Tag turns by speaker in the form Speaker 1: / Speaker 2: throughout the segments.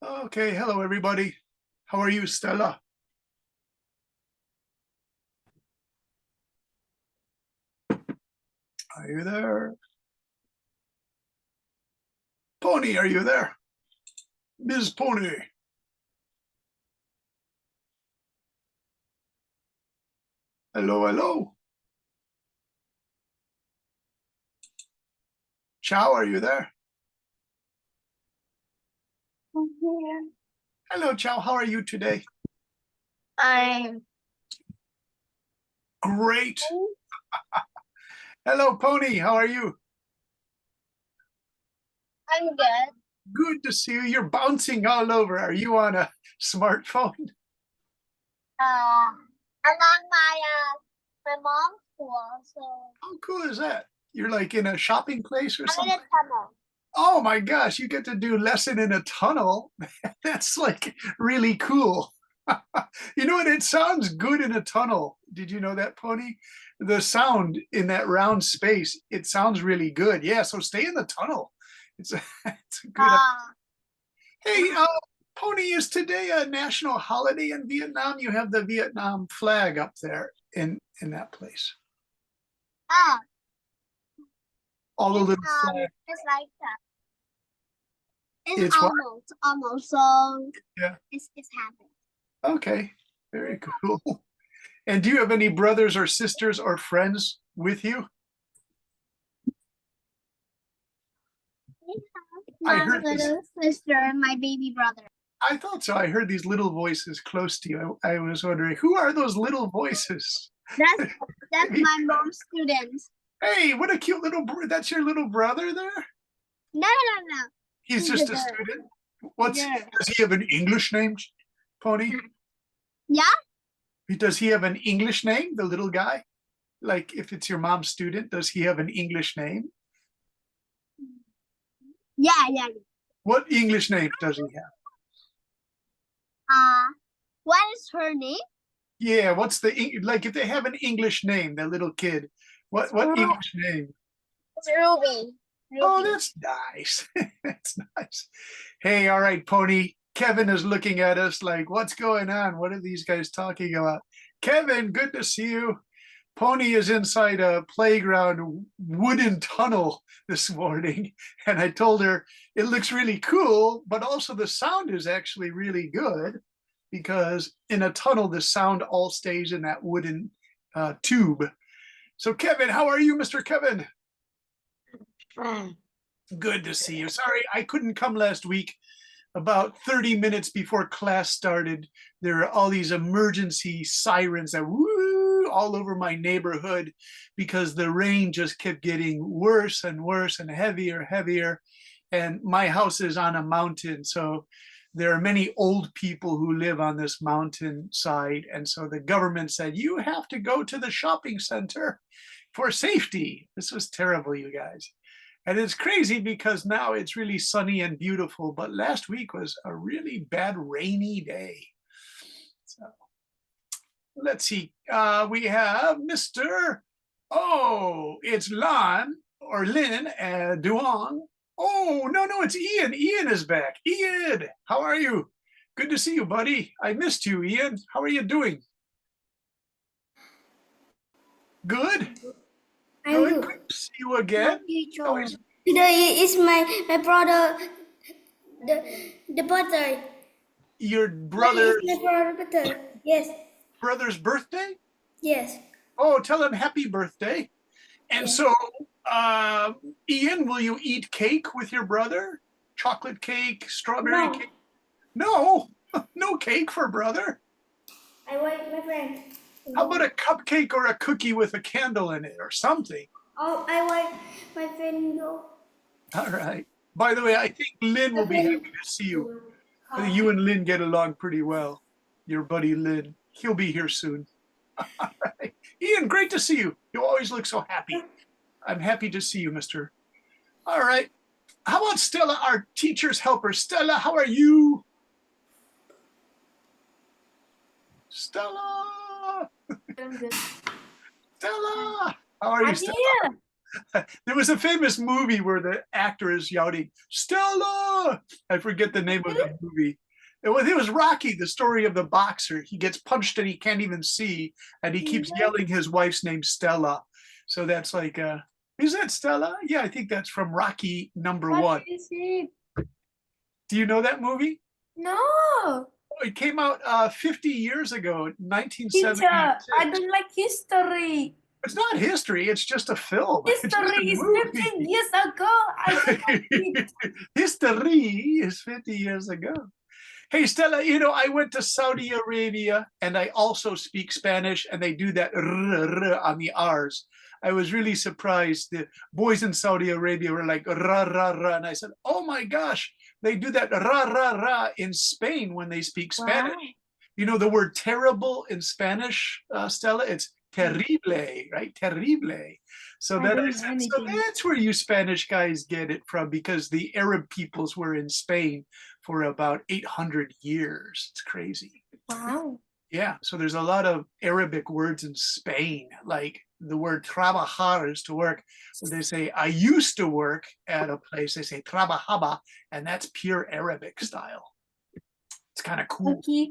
Speaker 1: Okay, hello everybody. How are you, Stella? Are you there? Pony, are you there? Ms. Pony. Hello, hello. Chow, are you there?
Speaker 2: Yeah.
Speaker 1: Hello, Chow. How are you today?
Speaker 2: I'm
Speaker 1: Great. Hello, Pony. How are you?
Speaker 2: good.
Speaker 1: Good to see you. You're bouncing all over. Are you on a smartphone?
Speaker 2: I'm on my mom's school, so
Speaker 1: How cool is that? You're like in a shopping place or
Speaker 2: I'm in
Speaker 1: something?
Speaker 2: a tunnel.
Speaker 1: Oh my gosh, you get to do lesson in a tunnel. That's like really cool. You know what? It sounds good in a tunnel. Did you know that, Pony? The sound in that round space, it sounds really good. Yeah, so stay in the tunnel. It's a, it's a good.
Speaker 2: Uh,
Speaker 1: Hey, Pony, is today a national holiday in Vietnam? You have the Vietnam flag up there in that place.
Speaker 2: uh,
Speaker 1: All the little flags.
Speaker 2: it's like that. It's
Speaker 1: It's what?
Speaker 2: almost. So
Speaker 1: Yeah.
Speaker 2: it's happening.
Speaker 1: Okay. Very cool. And do you have any brothers or sisters or friends with you? I
Speaker 2: My
Speaker 1: heard this.
Speaker 2: little sister and my baby brother.
Speaker 1: I thought so. I heard these little voices close to you. I was wondering, who are those little voices?
Speaker 2: That's my mom's student.
Speaker 1: Hey, what a cute little, that's your little brother there?
Speaker 2: No.
Speaker 1: He's
Speaker 2: He's
Speaker 1: just
Speaker 2: a
Speaker 1: a
Speaker 2: girl.
Speaker 1: student? What's,
Speaker 2: Girl.
Speaker 1: does he have an English name, Pony?
Speaker 2: Yeah.
Speaker 1: Does he have an English name, the little guy? Like if it's your mom's student, does he have an English name?
Speaker 2: Yeah.
Speaker 1: What English name does he have?
Speaker 2: What is her name?
Speaker 1: Yeah, what's the, like if they have an English name, the little kid, what English name?
Speaker 2: It's Ruby.
Speaker 1: Oh, that's nice. That's nice. Hey, all right, Pony. Kevin is looking at us like, what's going on? What are these guys talking about? Kevin, good to see you. Pony is inside a playground wooden tunnel this morning. And I told her it looks really cool, but also the sound is actually really good because in a tunnel, the sound all stays in that wooden tube. So, Kevin, how are you, Mr. Kevin? Good to see you. Sorry, I couldn't come last week. About 30 minutes before class started, there are all these emergency sirens that woo all over my neighborhood because the rain just kept getting worse and worse and heavier. And my house is on a mountain, so there are many old people who live on this mountain side. And so the government said, you have to go to the shopping center for safety. This was terrible, you guys. And it's crazy because now it's really sunny and beautiful, but last week was a really bad rainy day. So let's see. We have Mr. Oh, it's Lon or Lynn Duong. Oh, no, it's Ian. Ian is back. Ian, how are you? Good to see you, buddy. I missed you, Ian. How are you doing? Good. Good. Good to see you again. Always.
Speaker 2: Today is my brother the birthday.
Speaker 1: Your
Speaker 2: Today is my brother birthday. Yes.
Speaker 1: brother's birthday?
Speaker 2: Yes.
Speaker 1: Oh, tell him happy birthday. And
Speaker 2: Yes.
Speaker 1: so, Ian, will you eat cake with your brother? Chocolate cake, strawberry cake? No, no cake for brother.
Speaker 2: I want my friend.
Speaker 1: How about a cupcake or a cookie with a candle in it or something?
Speaker 2: Oh, I want my friend go.
Speaker 1: All right. By the way, I think Lynn will be happy to see you. I think you and Lynn get along pretty well. Your buddy Lynn. He'll be here soon. All right. Ian, great to see you. You always look so happy. I'm happy to see you, mister. All right. How about Stella, our teacher's helper? Stella, how are you? Stella.
Speaker 2: I'm good.
Speaker 1: Stella. How are you,
Speaker 2: I'm
Speaker 1: Stella?
Speaker 2: here.
Speaker 1: There was a famous movie where the actor is yelling, Stella! I forget the name of the movie. It was Rocky, the story of the boxer. He gets punched and he can't even see, and he keeps yelling his wife's name, Stella. So that's like, is that Stella? Yeah, I think that's from Rocky number
Speaker 3: What
Speaker 1: one.
Speaker 3: is it?
Speaker 1: Do you know that movie?
Speaker 3: No,
Speaker 1: It came out 50 years ago,
Speaker 3: teacher,
Speaker 1: 1976.
Speaker 3: I don't like history.
Speaker 1: It's not history, it's just a film. It's just
Speaker 3: History
Speaker 1: a
Speaker 3: is
Speaker 1: movie.
Speaker 3: 15 years ago. I don't like it.
Speaker 1: History is 50 years ago. Hey, Stella, you know, I went to Saudi Arabia and I also speak Spanish, and they do that on the R's. I was really surprised. The boys in Saudi Arabia were like ra ra ra, and I said, "Oh my gosh, they do that ra ra ra in Spain when they speak Spanish."
Speaker 3: Wow.
Speaker 1: You know the word terrible in Spanish, Stella? It's terrible, right? Terrible. So
Speaker 3: I
Speaker 1: then
Speaker 3: don't
Speaker 1: I
Speaker 3: know
Speaker 1: said, so
Speaker 3: anything.
Speaker 1: that's where you Spanish guys get it from, because the Arab peoples were in Spain for about 800 years. It's crazy.
Speaker 3: Wow.
Speaker 1: Yeah, so there's a lot of Arabic words in Spain, like the word trabajar is to work. So they say, I used to work at a place, they say trabajaba, and that's pure Arabic style. It's kind of cool.
Speaker 3: Okay.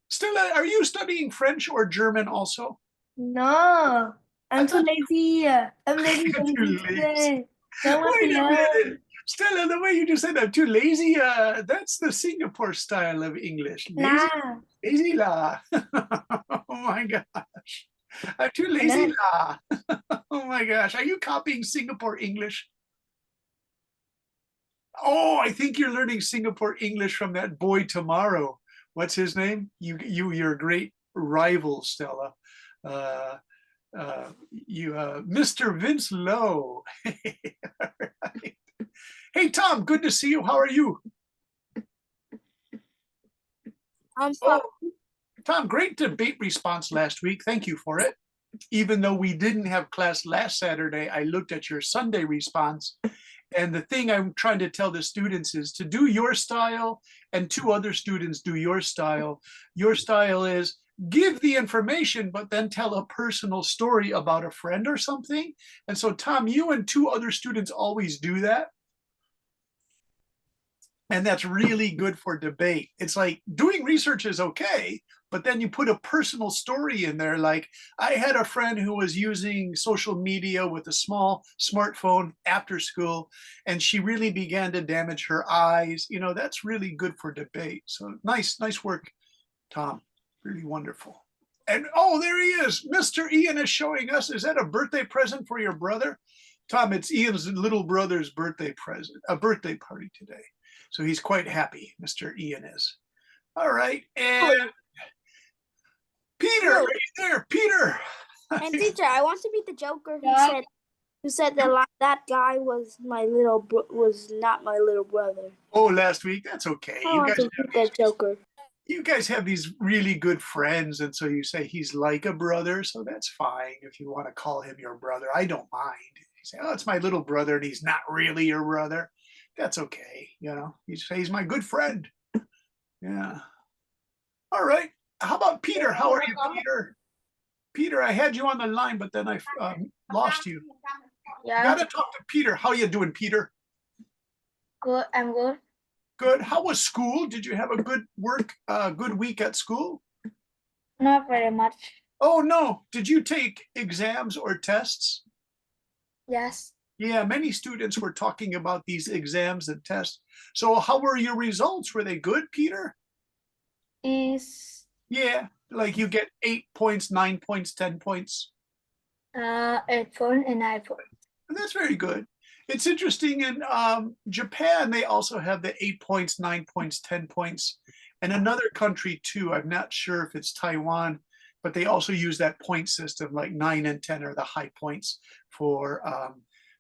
Speaker 1: Stella, are you studying French or German also?
Speaker 3: No, I'm too
Speaker 1: thought-
Speaker 3: lazy. I'm lazy
Speaker 1: You're too lazy.
Speaker 3: today. Don't want to
Speaker 1: Wait a
Speaker 3: learn.
Speaker 1: minute. Stella, the way you just said I'm too lazy, that's the Singapore style of English. Lazy,
Speaker 3: Nah.
Speaker 1: lazy la. Oh my gosh. I'm too lazy la. Oh my gosh. Are you copying Singapore English? Oh, I think you're learning Singapore English from that boy tomorrow. What's his name? You're a great rival, Stella. Mr. Vince Lowe. Right. Hey, Tom, good to see you. How are you?
Speaker 2: I'm fine.
Speaker 1: Oh, Tom, great debate response last week. Thank you for it. Even though we didn't have class last Saturday, I looked at your Sunday response. And the thing I'm trying to tell the students is to do your style, and two other students do your style. Your style is give the information, but then tell a personal story about a friend or something. And so, Tom, you and two other students always do that. And that's really good for debate. It's like doing research is okay, but then you put a personal story in there. Like, I had a friend who was using social media with a small smartphone after school, and she really began to damage her eyes. You know, that's really good for debate. So nice work, Tom. Really wonderful. And oh, there he is. Mr. Ian is showing us. Is that a birthday present for your brother? Tom, it's Ian's little brother's birthday present, a birthday party today. So he's quite happy, Mr. Ian is. All right, and Peter, are you there? Peter.
Speaker 2: And teacher, I want to be the Joker
Speaker 3: Yeah.
Speaker 2: who said that that guy was was not my little brother.
Speaker 1: Oh, last week. That's okay.
Speaker 2: I want to be that Joker.
Speaker 1: You guys have these really good friends, and so you say he's like a brother, so that's fine if you want to call him your brother. I don't mind. You say, oh, it's my little brother, and he's not really your brother. That's okay. You know, you say he's my good friend. Yeah. All right. How about Peter? How are you, Peter? Peter, I had you on the line, but then I lost you.
Speaker 2: Yeah.
Speaker 1: Gotta talk to Peter. How you doing, Peter?
Speaker 2: Good. I'm good.
Speaker 1: Good. How was school? Did you have a good good week at school?
Speaker 2: Not very much.
Speaker 1: Oh no. Did you take exams or tests?
Speaker 2: Yes.
Speaker 1: Yeah, many students were talking about these exams and tests. So how were your results? Were they good, Peter?
Speaker 2: Is
Speaker 1: Yeah, like you get 8 points, 9 points, 10 points.
Speaker 2: 8 and 9.
Speaker 1: And that's very good. It's interesting in Japan, they also have the 8 points, 9 points, 10 points. And another country too, I'm not sure if it's Taiwan, but they also use that point system, like 9 and 10 are the high points for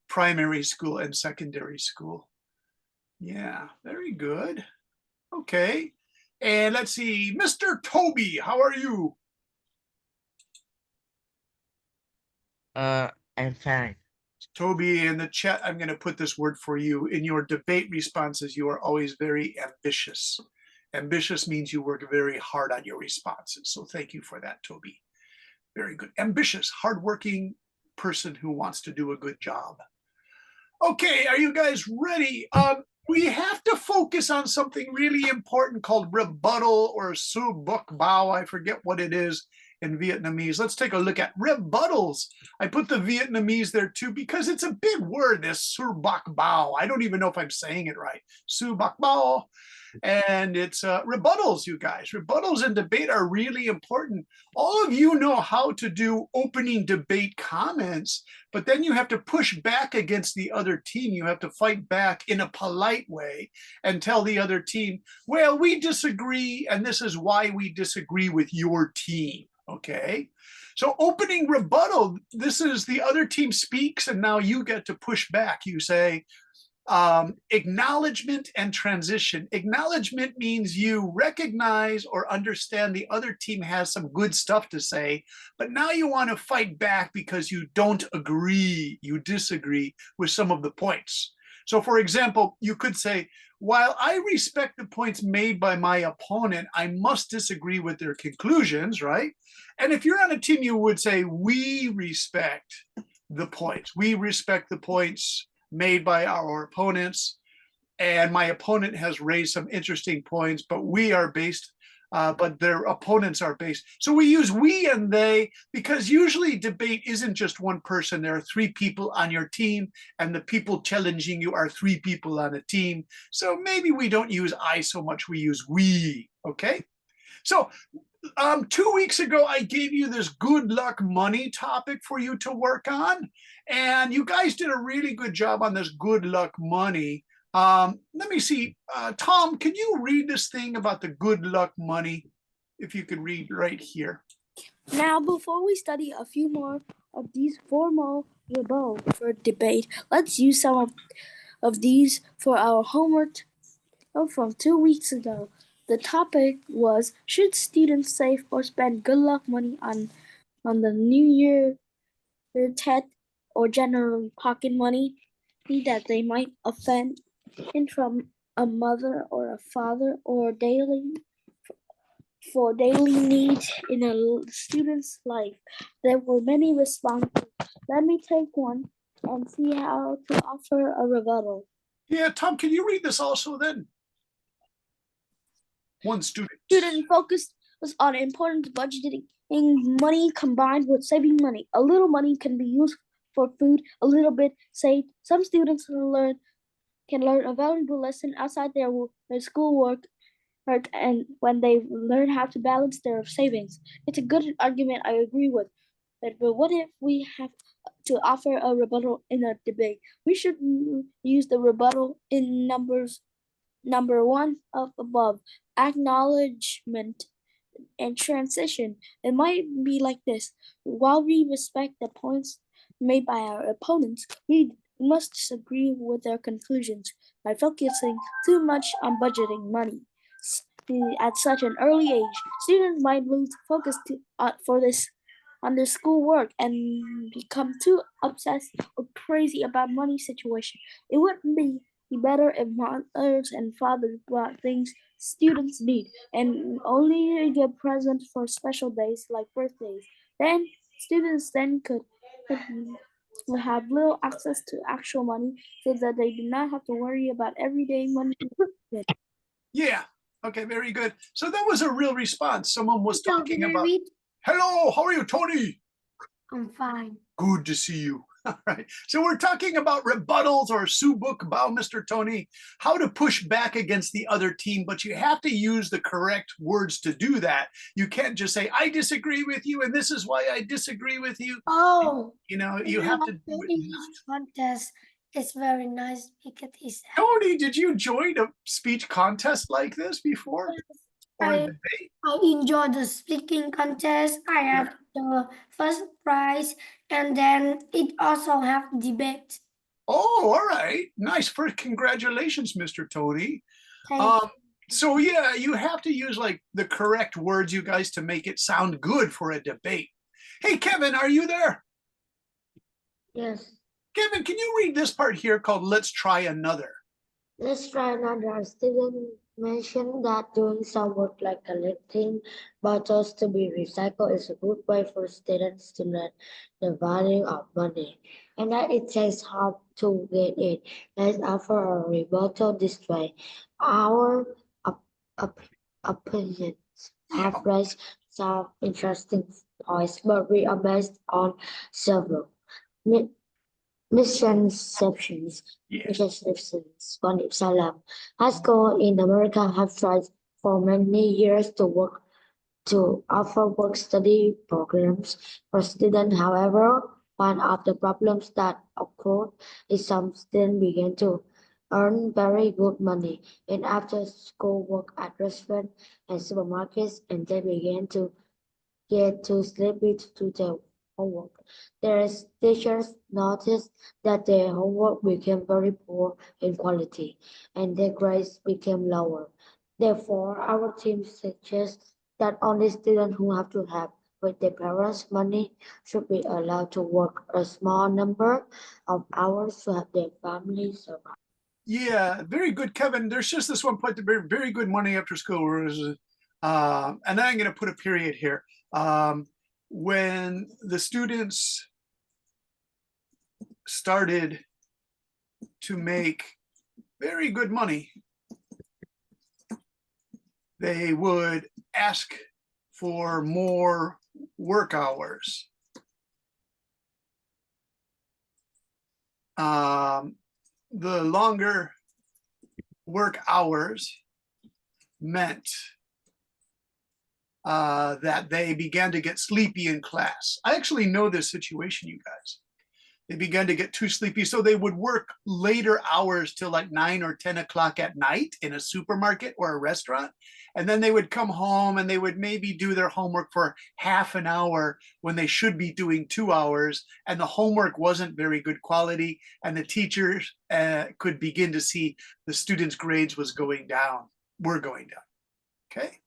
Speaker 1: primary school and secondary school. Yeah, very good. Okay. And let's see, Mr. Toby, how are you?
Speaker 4: I'm fine.
Speaker 1: Toby, in the chat, I'm going to put this word for you. In your debate responses, you are always very ambitious. Ambitious means you work very hard on your responses. So thank you for that, Toby. Very good. Ambitious, hardworking person who wants to do a good job. Okay, are you guys ready? We have to focus on something really important called rebuttal or su buk bao. I forget what it is in Vietnamese. Let's take a look at rebuttals. I put the Vietnamese there too because it's a big word, this su buk bao. I don't even know if I'm saying it right. Su buk bao. And it's rebuttals, you guys. Rebuttals in debate are really important. All of you know how to do opening debate comments, but then you have to push back against the other team. You have to fight back in a polite way and tell the other team, well, we disagree, and this is why we disagree with your team, okay? So opening rebuttal, this is the other team speaks, and now you get to push back. You say, acknowledgement and transition. Acknowledgement means you recognize or understand the other team has some good stuff to say, but now you want to fight back because you don't agree, you disagree with some of the points. So for example, you could say, while I respect the points made by my opponent, I must disagree with their conclusions, right? And if you're on a team, you would say, we respect the points. We respect the points made by our opponents, and my opponent has raised some interesting points, but we are based, but their opponents are based. So we use we and they because usually debate isn't just one person. There are three people on your team, and the people challenging you are three people on a team. So maybe we don't use I so much, we use we, okay? So 2 weeks ago, I gave you this good luck money topic for you to work on. And you guys did a really good job on this good luck money. Let me see. Tom, can you read this thing about the good luck money? If you could read right here.
Speaker 2: Now, before we study a few more of these formal rebuttals for debate, let's use some of these for our homework from 2 weeks ago. The topic was, should students save or spend good luck money on the New Year TED or generally pocket money that they might offend from a mother or a father or for daily needs in a student's life. There were many responses. Let me take one and see how to offer a rebuttal.
Speaker 1: Yeah, Tom, can you read this also then? One student.
Speaker 2: Student focus was on important budgeting money combined with saving money. A little money can be used for food, a little bit saved. Some students can learn a valuable lesson outside their schoolwork, and when they learn how to balance their savings. It's a good argument, I agree with. But what if we have to offer a rebuttal in a debate? We should use the rebuttal in number one up above, acknowledgement and transition. It might be like this. While we respect the points made by our opponents, we must disagree with their conclusions by focusing too much on budgeting money. At such an early age, students might lose focus on their schoolwork and become too obsessed or crazy about money situation. It wouldn't be better if mothers and fathers brought things students need and only get presents for special days like birthdays. Then students could have little access to actual money so that they do not have to worry about everyday money.
Speaker 1: Yeah. Okay, very good. So that was a real response. Someone was talking about,
Speaker 3: read?
Speaker 1: hello, how are you, Tony?
Speaker 3: I'm fine.
Speaker 1: Good to see you. All right. So we're talking about rebuttals or su buk bao, Mr. Tony, how to push back against the other team, but you have to use the correct words to do that. You can't just say, I disagree with you, and this is why I disagree with you.
Speaker 3: Oh,
Speaker 1: You know, you have to do it.
Speaker 3: contest. It's very nice because it's
Speaker 1: Tony, did you join a speech contest like this before? Or a
Speaker 3: I-
Speaker 1: debate?
Speaker 3: I enjoy the speaking contest. I have the first prize, and then it also have debate.
Speaker 1: Oh, all right. Nice. First, congratulations, Mr. Tony.
Speaker 3: Thank
Speaker 1: So yeah, you have to use like the correct words, you guys, to make it sound good for a debate. Hey, Kevin, are you there?
Speaker 3: Yes.
Speaker 1: Kevin, can you read this part here called Let's Try Another?
Speaker 3: Let's try another. Student
Speaker 4: mentioned that doing some work like collecting bottles to be recycled is a good way for students to learn the value of money and that it takes hard to get it. Let's offer a rebuttal this way. Our op- op- opinions
Speaker 1: Yeah.
Speaker 4: have raised some interesting points, but we are based on several mi- misconceptions.
Speaker 1: Yeah.
Speaker 4: Misconceptions. One Salam. High school in America have tried for many years to offer work study programs for students. However, one of the problems that occurred is some students began to earn very good money in after school work at restaurants and supermarkets, and they began to get too sleepy to do their homework. Their teachers noticed that their homework became very poor in quality and their grades became lower. Therefore, our team suggests that only students who have to help with their parents' money should be allowed to work a small number of hours to help their families survive.
Speaker 1: Yeah, very good, Kevin. There's just this one point, very, very good money after school. And then I'm going to put a period here. When the students started to make very good money, they would ask for more work hours. The longer work hours meant that they began to get sleepy in class. I actually know this situation, you guys. They began to get too sleepy, so they would work later hours till like 9 or 10 o'clock at night in a supermarket or a restaurant. And then they would come home and they would maybe do their homework for half an hour when they should be doing 2 hours. And the homework wasn't very good quality. And the teachers could begin to see the students' grades were going down. Okay.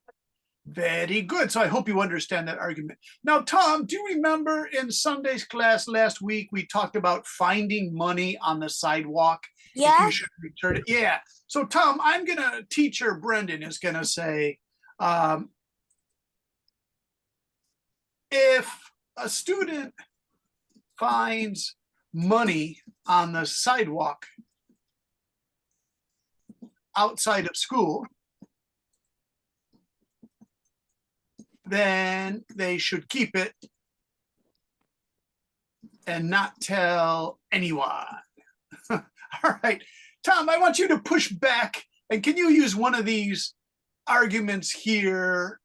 Speaker 1: Very good. So I hope you understand that argument. Now, Tom, do you remember in Sunday's class last week, we talked about finding money on the sidewalk? If
Speaker 2: Yeah.
Speaker 1: you should return it. Yeah. So, Tom, I'm going to, teacher Brendan is going to say, if a student finds money on the sidewalk outside of school, then they should keep it and not tell anyone. All right. Tom, I want you to push back. And can you use one of these arguments here?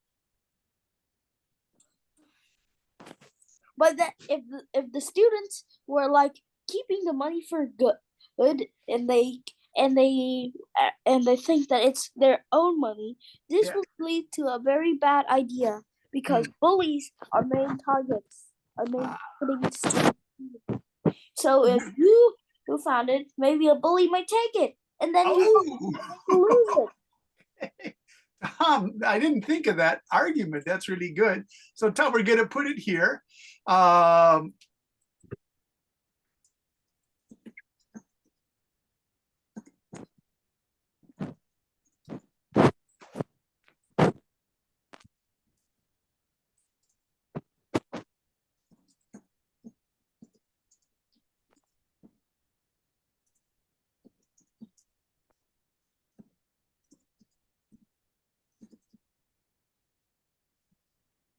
Speaker 2: But that if the students were like keeping the money for good, and they think that it's their own money, this
Speaker 1: Yeah.
Speaker 2: will lead to a very bad idea because bullies are main targets. So if you found it, maybe a bully might take it, and then you lose it.
Speaker 1: Tom, I didn't think of that argument. That's really good. So, Tom, we're going to put it here.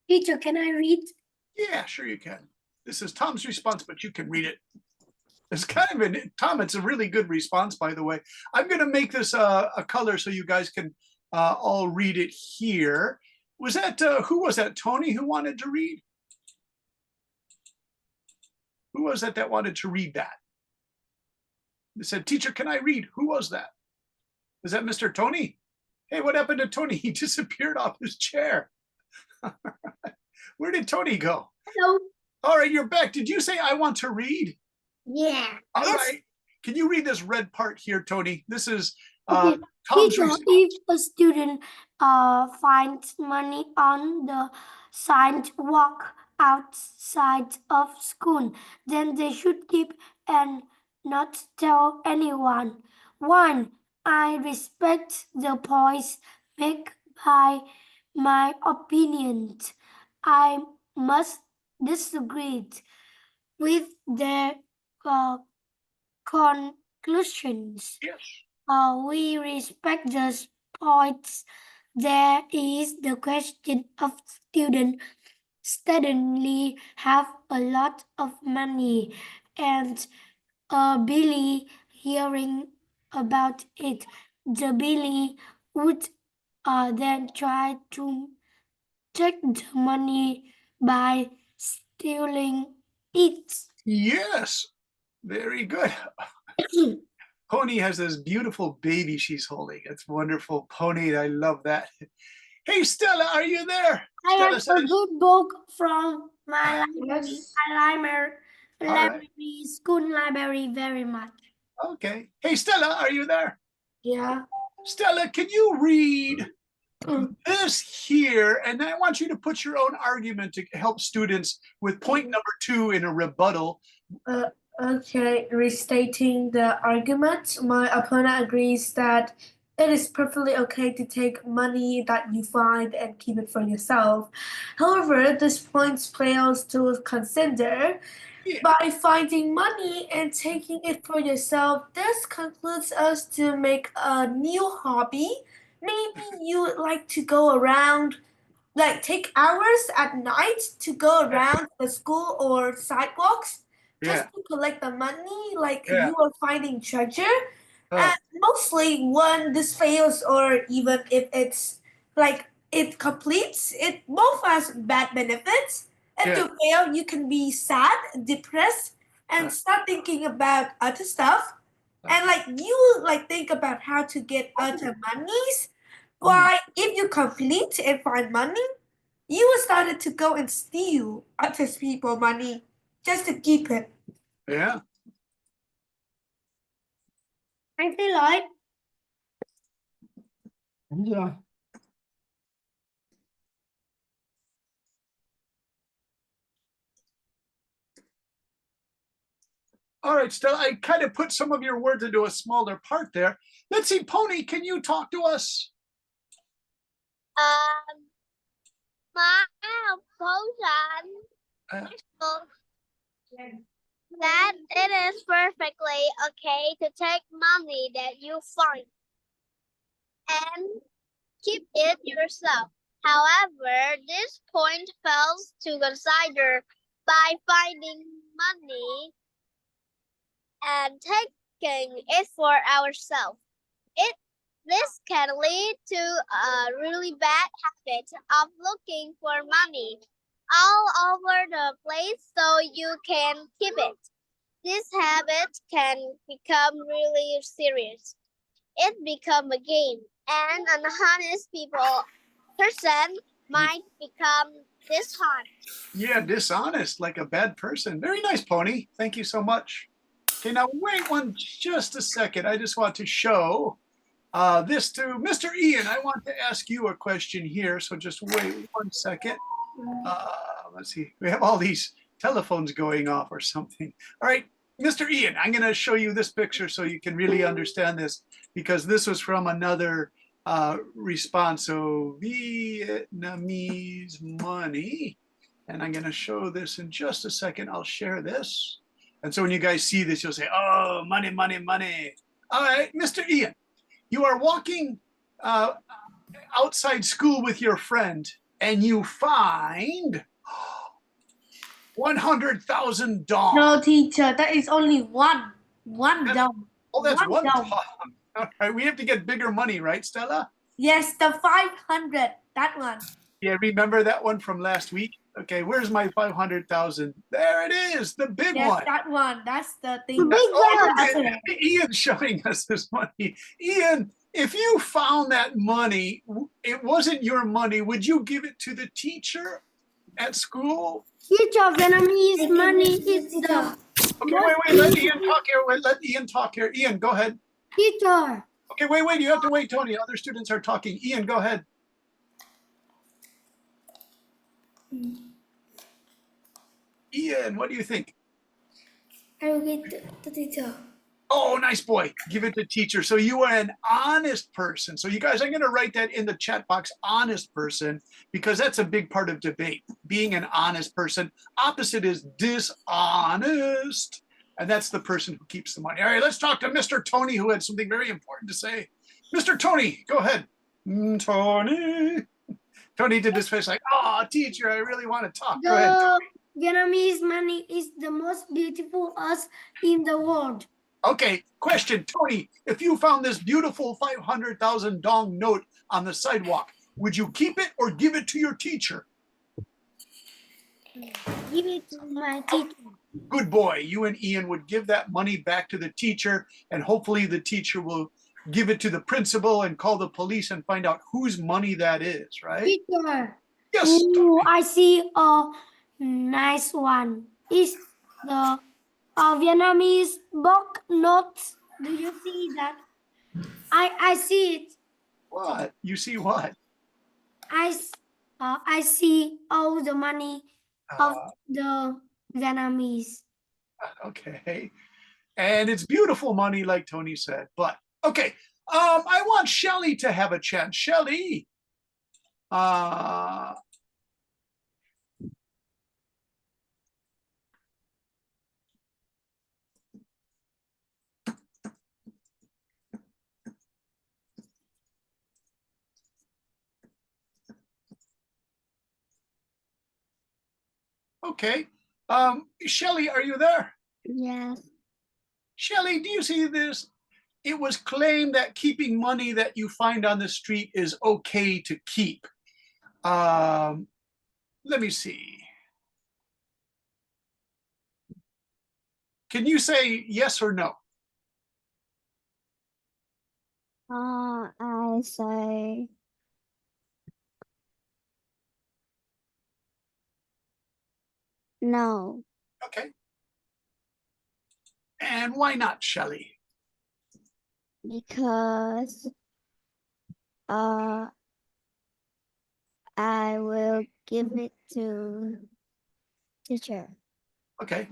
Speaker 3: Teacher, can I read?
Speaker 1: Yeah, sure you can. This is Tom's response, but you can read it. It's kind of Tom, it's a really good response, by the way. I'm going to make this a color so you guys can all read it here. Was that, who was that? Tony who wanted to read? Who was that wanted to read that? They said, teacher, can I read? Who was that? Was that Mr. Tony? Hey, what happened to Tony? He disappeared off his chair. Where did Tony go?
Speaker 3: Hello.
Speaker 1: All right, you're back. Did you say I want to read?
Speaker 3: Yeah.
Speaker 1: All
Speaker 3: Yes.
Speaker 1: right. Can you read this red part here, Tony? This is
Speaker 3: Okay.
Speaker 1: Tom's
Speaker 3: Teacher,
Speaker 1: response.
Speaker 3: if a student finds money on the sidewalk outside of school, then they should keep and not tell anyone. 1. I respect the points made by my opinions. I must disagree with their uh, conclusions.
Speaker 1: Yes.
Speaker 3: We respect the points. There is the question of students suddenly have a lot of money and Billy hearing about it. The Billy would then try to take the money by stealing it.
Speaker 1: Yes. Very good. Pony has this beautiful baby she's holding. It's wonderful. Pony, I love that. Hey, Stella, are you there?
Speaker 3: I have
Speaker 1: Stella
Speaker 3: a
Speaker 1: says,
Speaker 3: good book from my library,
Speaker 4: Yes.
Speaker 1: All right.
Speaker 3: school library very much.
Speaker 1: Okay. Hey, Stella, are you there?
Speaker 4: Yeah.
Speaker 1: Stella, can you read this here? And I want you to put your own argument to help students with point number 2 in a rebuttal.
Speaker 5: Okay, restating the argument, my opponent agrees that it is perfectly okay to take money that you find and keep it for yourself. However, this point fails to consider
Speaker 1: Yeah.
Speaker 5: by finding money and taking it for yourself. This concludes us to make a new hobby. Maybe you would like to go around, like take hours at night to go around the school or sidewalks just
Speaker 1: Yeah.
Speaker 5: to collect the money, like
Speaker 1: Yeah.
Speaker 5: you are finding treasure.
Speaker 1: Uh,
Speaker 5: And mostly when this fails, or even if it's like it completes, it both has bad benefits. If
Speaker 1: Yeah.
Speaker 5: you fail, you can be sad, depressed, and
Speaker 1: Uh.
Speaker 5: start thinking about other stuff. And like you like think about how to get other monies. Why, if you complete and find money, you started to go and steal other people money just to keep it.
Speaker 1: yeah.
Speaker 3: I feel like
Speaker 4: Yeah.
Speaker 1: All right, Stella, I kind of put some of your words into a smaller part there. Let's see, Pony, can you talk to us?
Speaker 6: My opposition
Speaker 1: Uh,
Speaker 6: that it is perfectly okay to take money that you find and keep it yourself. However, this point fails to consider by finding money and taking it for ourselves. This can lead to a really bad habit of looking for money all over the place so you can keep it. This habit can become really serious. It become a game, and an honest person might become dishonest.
Speaker 1: yeah, dishonest, like a bad person. Very nice, Pony. Thank you so much. Okay, now wait just a second. I just want to show this to Mr. Ian. I want to ask you a question here, so just wait 1 second. Let's see. We have all these telephones going off or something. All right, Mr. Ian, I'm going to show you this picture so you can really understand this, because this was from another response. So Vietnamese money. And I'm going to show this in just a second. I'll share this. And so when you guys see this, you'll say, oh, money, money, money. All right, Mr. Ian, you are walking outside school with your friend and you find $100,000.
Speaker 5: No, teacher, that is only one down.
Speaker 1: Oh, that's one
Speaker 5: down.
Speaker 1: dog. All right, we have to get bigger money, right, Stella?
Speaker 5: Yes, the 500, that one.
Speaker 1: Yeah, remember that one from last week? Okay, where's my 500,000? There it is, the big
Speaker 5: Yes,
Speaker 1: one.
Speaker 5: that one. That's the thing.
Speaker 1: That's- oh,
Speaker 5: That's
Speaker 1: look at Ian's showing us this money. Ian, if you found that money, it wasn't your money, would you give it to the teacher at school?
Speaker 3: teacher Vietnamese money is the
Speaker 1: Okay, wait, let Ian talk here. Let Ian talk here. Ian, go ahead.
Speaker 3: teacher.
Speaker 1: Okay, wait, you have to wait, Tony. Other students are talking. Ian, go ahead. Ian, what do you think?
Speaker 3: I will get the teacher.
Speaker 1: Oh, nice boy. Give it to teacher. So you are an honest person. So you guys, I'm going to write that in the chat box, honest person, because that's a big part of debate. Being an honest person. Opposite is dishonest. And that's the person who keeps the money. All right, let's talk to Mr. Tony, who had something very important to say. Mr. Tony, go ahead. Tony. Tony did this face like, oh, teacher, I really want to talk. Go ahead,
Speaker 3: The
Speaker 1: Tony.
Speaker 3: Vietnamese money is the most beautiful us in the world.
Speaker 1: Okay, question, Tony. If you found this beautiful 500,000 dong note on the sidewalk, would you keep it or give it to your teacher?
Speaker 3: Give it to my teacher.
Speaker 1: Good boy. You and Ian would give that money back to the teacher, and hopefully the teacher will give it to the principal and call the police and find out whose money that is, right?
Speaker 3: Teacher.
Speaker 1: Yes.
Speaker 3: Ooh, I see a nice one. Is the Vietnamese book notes? Do you see that? I see it.
Speaker 1: What? You see what?
Speaker 3: I see all the money of the Vietnamese.
Speaker 1: Okay. And it's beautiful money, like Tony said. But okay. I want Shelly to have a chance. Shelly. Okay. Shelly, are you there?
Speaker 2: Yes.
Speaker 1: Shelly, do you see this? It was claimed that keeping money that you find on the street is okay to keep. Let me see. Can you say yes or no?
Speaker 2: I say no,
Speaker 1: Okay. And why not, Shelly?
Speaker 2: because I will give it to teacher.
Speaker 1: Okay.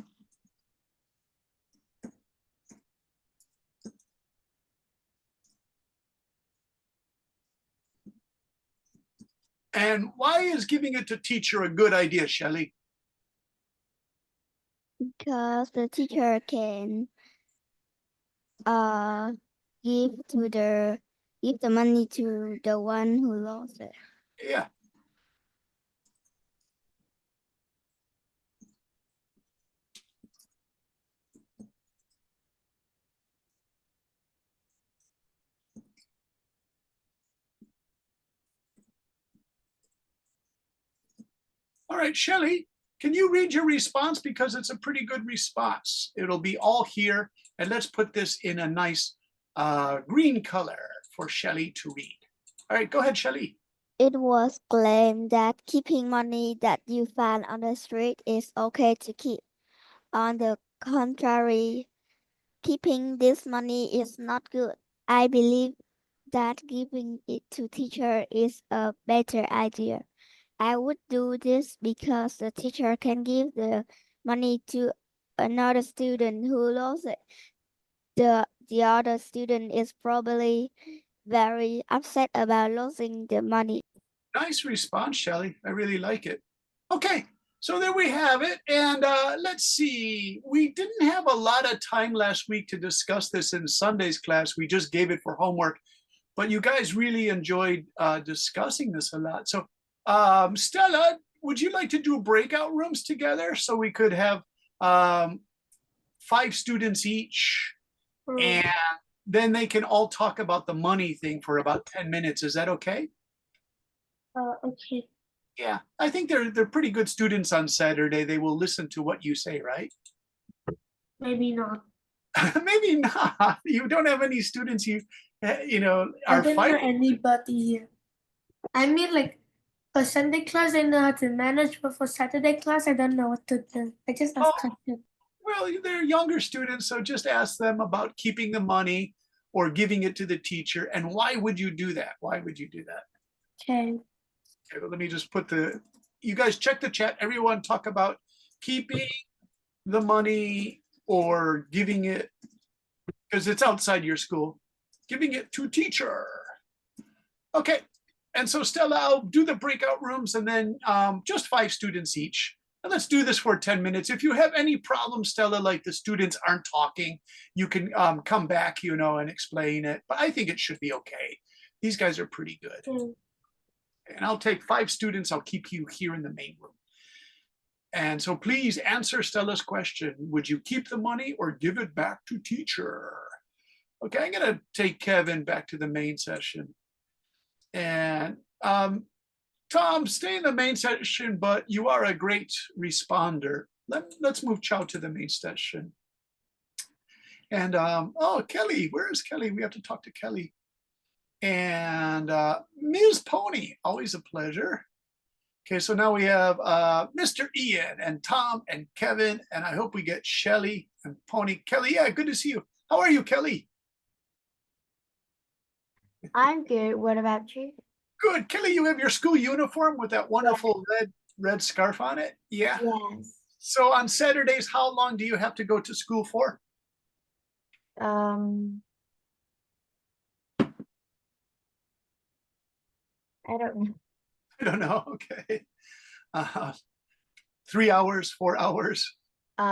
Speaker 1: And why is giving it to teacher a good idea, Shelly?
Speaker 2: Because the teacher can give the money to the one who lost it.
Speaker 1: Yeah. All right, Shelly, can you read your response? Because it's a pretty good response. It'll be all here. And let's put this in a nice green color for Shelly to read. All right, go ahead, Shelly.
Speaker 2: It was claimed that keeping money that you find on the street is okay to keep. On the contrary, keeping this money is not good. I believe that giving it to teacher is a better idea. I would do this because the teacher can give the money to another student who lost it. The other student is probably very upset about losing the money.
Speaker 1: Nice response, Shelly. I really like it. Okay, so there we have it. And let's see. We didn't have a lot of time last week to discuss this in Sunday's class. We just gave it for homework. But you guys really enjoyed discussing this a lot. So Stella, would you like to do breakout rooms together so we could have 5 students each? And then they can all talk about the money thing for about 10 minutes. Is that okay?
Speaker 5: Okay.
Speaker 1: Yeah, I think they're pretty good students on Saturday. They will listen to what you say, right?
Speaker 5: Maybe not.
Speaker 1: Maybe not. You don't have any students you know
Speaker 5: I
Speaker 1: are
Speaker 5: don't know
Speaker 1: fighting.
Speaker 5: anybody here. I mean, like, for Sunday class, I know how to manage, but for Saturday class, I don't know what to do. I just ask questions.
Speaker 1: Well, they're younger students, so just ask them about keeping the money or giving it to the teacher. And why would you do that? Why would you do that?
Speaker 5: Okay.
Speaker 1: Okay, well, let me just put you guys check the chat. Everyone talk about keeping the money or giving it because it's outside your school. Giving it to teacher. Okay. And so Stella, I'll do the breakout rooms and then just 5 students each. And let's do this for 10 minutes. If you have any problems, Stella, like the students aren't talking, you can come back, and explain it. But I think it should be okay. These guys are pretty good. And I'll take 5 students. I'll keep you here in the main room. And so please answer Stella's question. Would you keep the money or give it back to teacher? Okay, I'm going to take Kevin back to the main session. And Tom, stay in the main session, but you are a great responder. Let's move Chow to the main session. And Kelly, where is Kelly? We have to talk to Kelly. And Ms. Pony, always a pleasure. Okay, so now we have Mr. Ian and Tom and Kevin, and I hope we get Shelly and Pony. Kelly, yeah, good to see you. How are you, Kelly?
Speaker 4: I'm good. What about you?
Speaker 1: Good. Kelly, you have your school uniform with that wonderful red scarf on it? Yeah.
Speaker 4: Yes.
Speaker 1: So on Saturdays, how long do you have to go to school for?
Speaker 4: I don't know.
Speaker 1: I don't know. Okay. 3 hours, 4 hours?
Speaker 4: 2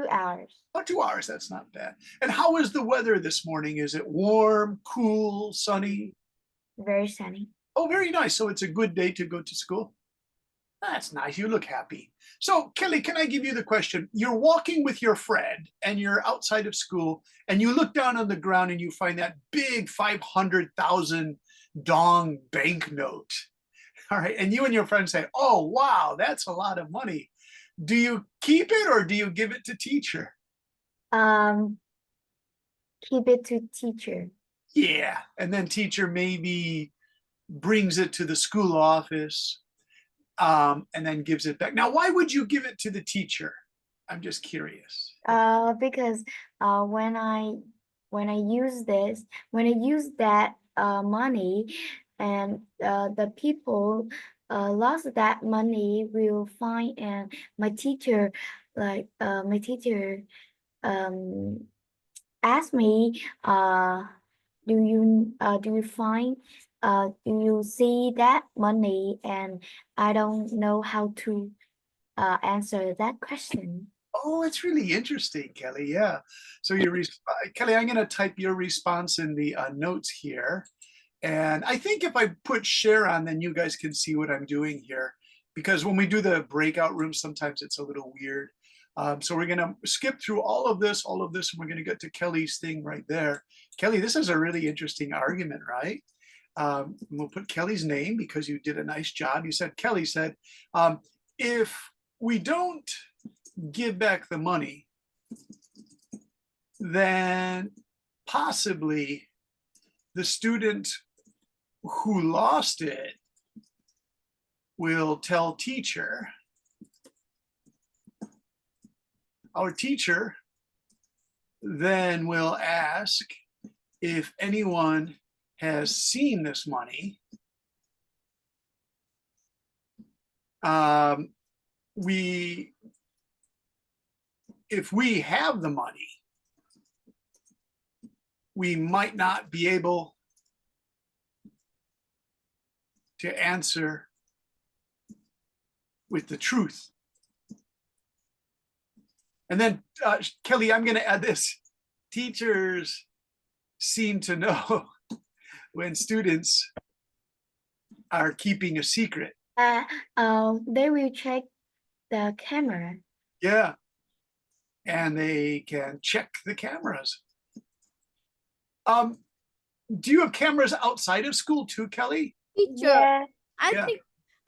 Speaker 4: hours.
Speaker 1: Oh, 2 hours. That's not bad. And how is the weather this morning? Is it warm, cool, sunny?
Speaker 4: Very sunny.
Speaker 1: Oh, very nice. So it's a good day to go to school? That's nice. You look happy. So, Kelly, can I give you the question? You're walking with your friend and you're outside of school and you look down on the ground and you find that big 500,000 dong banknote. All right. And you and your friend say, oh, wow, that's a lot of money. Do you keep it or do you give it to teacher?
Speaker 4: Keep it to teacher.
Speaker 1: Yeah. And then teacher maybe brings it to the school office and then gives it back. Now, why would you give it to the teacher? I'm just curious.
Speaker 4: Because when I use that money and the people lost that money will find, and my teacher asked me, do you see that money? And I don't know how to answer that question.
Speaker 1: Oh, it's really interesting, Kelly. Yeah. So Kelly, I'm going to type your response in the notes here. And I think if I put share on, then you guys can see what I'm doing here. Because when we do the breakout room, sometimes it's a little weird. So we're going to skip through all of this, and we're going to get to Kelly's thing right there. Kelly, this is a really interesting argument, right? We'll put Kelly's name because you did a nice job. Kelly said, if we don't give back the money, then possibly the student who lost it will tell teacher. Our teacher then will ask if anyone has seen this money. If we have the money, we might not be able to answer with the truth. And then, Kelly, I'm going to add this. Teachers seem to know when students are keeping a secret.
Speaker 4: They will check the camera.
Speaker 1: Yeah. And they can check the cameras. Do you have cameras outside of school too, Kelly?
Speaker 2: Teacher,
Speaker 4: Yeah.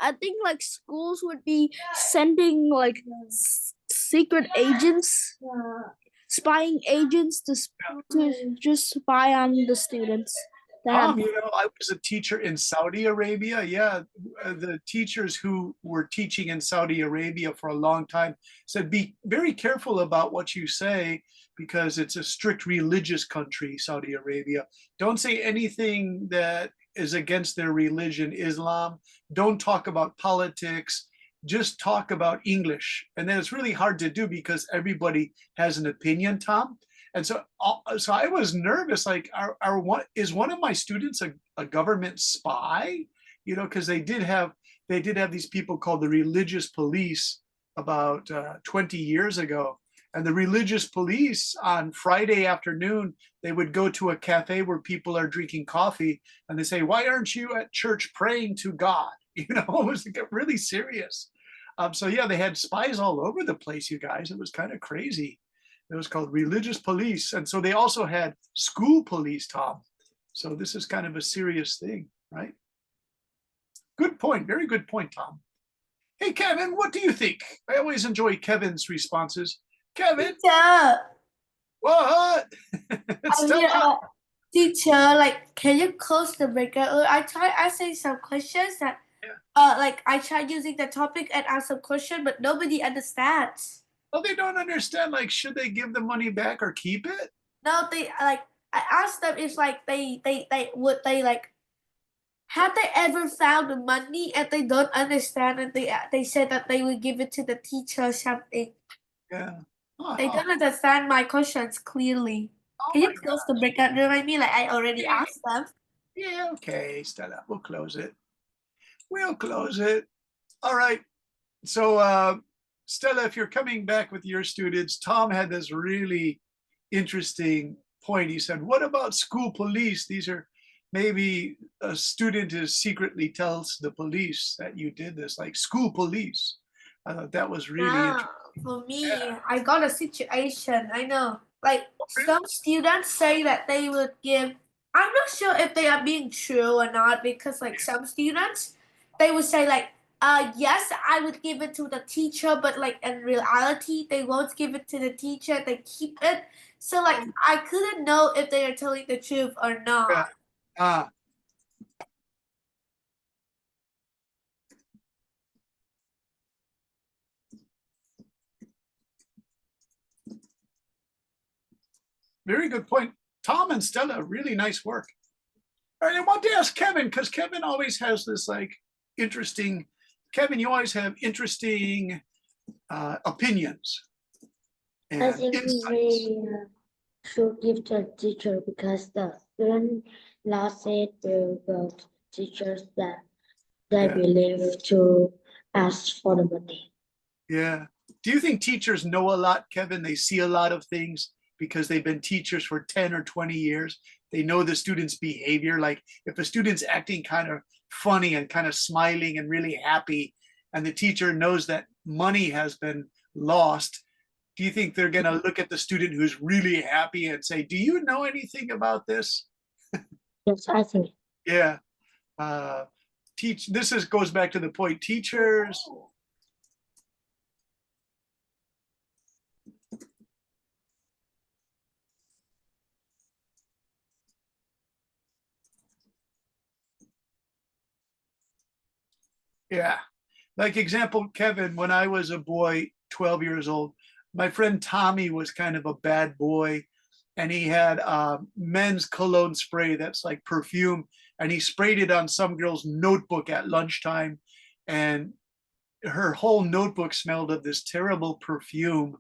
Speaker 2: I think like schools would be sending like secret agents, spying agents to just spy on the students.
Speaker 1: I was a teacher in Saudi Arabia. Yeah, the teachers who were teaching in Saudi Arabia for a long time said, be very careful about what you say because it's a strict religious country, Saudi Arabia. Don't say anything that is against their religion, Islam. Don't talk about politics. Just talk about English. And then it's really hard to do because everybody has an opinion, Tom. And so I was nervous, like, is one of my students a government spy? You know, because they did have these people called the religious police about 20 years ago. And the religious police on Friday afternoon, they would go to a cafe where people are drinking coffee and they say, "Why aren't you at church praying to God?" You know, it was really serious. So yeah, they had spies all over the place, you guys. It was kind of crazy. It was called religious police. And so they also had school police, Tom. So this is kind of a serious thing, right? Good point. Very good point, Tom. Hey, Kevin, what do you think? I always enjoy Kevin's responses. Kevin,
Speaker 5: Teacher,
Speaker 1: what? Stella,
Speaker 5: teacher, like, can you close the breaker? I try asking some questions that, like, I try using the topic and ask some question, but nobody understands.
Speaker 1: well, they don't understand. Like, should they give the money back or keep it?
Speaker 5: No, they like. I asked them if like they would they like. Have they ever found the money and they don't understand and they said that they will give it to the teacher or something.
Speaker 1: Yeah.
Speaker 5: They don't understand my questions clearly.
Speaker 1: Oh
Speaker 5: Can
Speaker 1: my
Speaker 5: you close the breakout room? I mean, like I already asked them.
Speaker 1: Yeah, okay, Stella, we'll close it. We'll close it. All right. So, Stella, if you're coming back with your students, Tom had this really interesting point. He said, what about school police? These are maybe a student is secretly tells the police that you did this, like school police. I thought that was really interesting.
Speaker 5: For me,
Speaker 1: Yeah.
Speaker 5: I got a situation. I know. Like some students say that they would give. I'm not sure if they are being true or not because like some students, they would say like, yes, I would give it to the teacher, but like in reality, they won't give it to the teacher. They keep it. So like I couldn't know if they are telling the truth or not.
Speaker 1: Yeah. Very good point. Tom and Stella, really nice work. All right, I want to ask Kevin, because Kevin always has this like interesting, Kevin, you always have interesting opinions
Speaker 4: I
Speaker 1: and
Speaker 4: think
Speaker 1: insights.
Speaker 4: we should give the teacher because the student last said will go to teachers that they
Speaker 1: Yeah.
Speaker 4: believe to ask for the money.
Speaker 1: Yeah. Do you think teachers know a lot, Kevin? They see a lot of things because they've been teachers for 10 or 20 years. They know the student's behavior. Like if a student's acting kind of funny and kind of smiling and really happy, and the teacher knows that money has been lost, do you think they're going to look at the student who's really happy and say, do you know anything about this?
Speaker 4: Yes, I think.
Speaker 1: Yeah. This goes back to the point, teachers. Yeah. Like example, Kevin, when I was a boy, 12 years old, my friend Tommy was kind of a bad boy, and he had men's cologne spray that's like perfume, and he sprayed it on some girl's notebook at lunchtime, and her whole notebook smelled of this terrible perfume,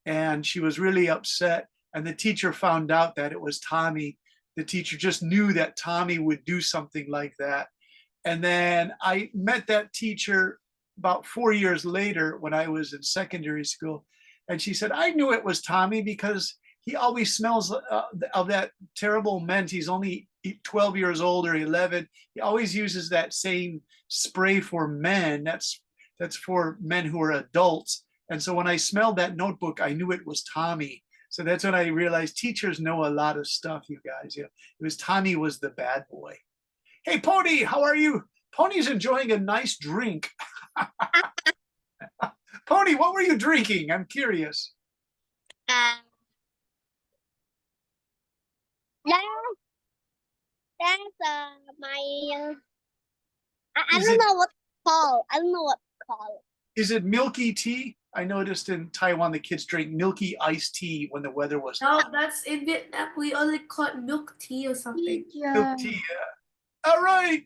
Speaker 1: and she was really upset. And the teacher found out that it was Tommy. The teacher just knew that Tommy would do something like that. And then I met that teacher about 4 years later when I was in secondary school. And she said, I knew it was Tommy because he always smells of that terrible mint. He's only 12 years old or 11. He always uses that same spray for men. That's for men who are adults. And so when I smelled that notebook, I knew it was Tommy. So that's when I realized teachers know a lot of stuff, you guys. Yeah, it was Tommy was the bad boy. Hey, Pony, how are you? Pony's enjoying a nice drink. Pony, what were you drinking? I'm curious.
Speaker 6: That, that's my I
Speaker 1: Is
Speaker 6: don't
Speaker 1: it-
Speaker 6: know what to call. I don't know what to call it.
Speaker 1: Is it milky tea? I noticed in Taiwan the kids drink milky iced tea when the weather was
Speaker 5: No, that's in Vietnam. We only call it milk tea or something.
Speaker 1: milk tea. Yeah. All right,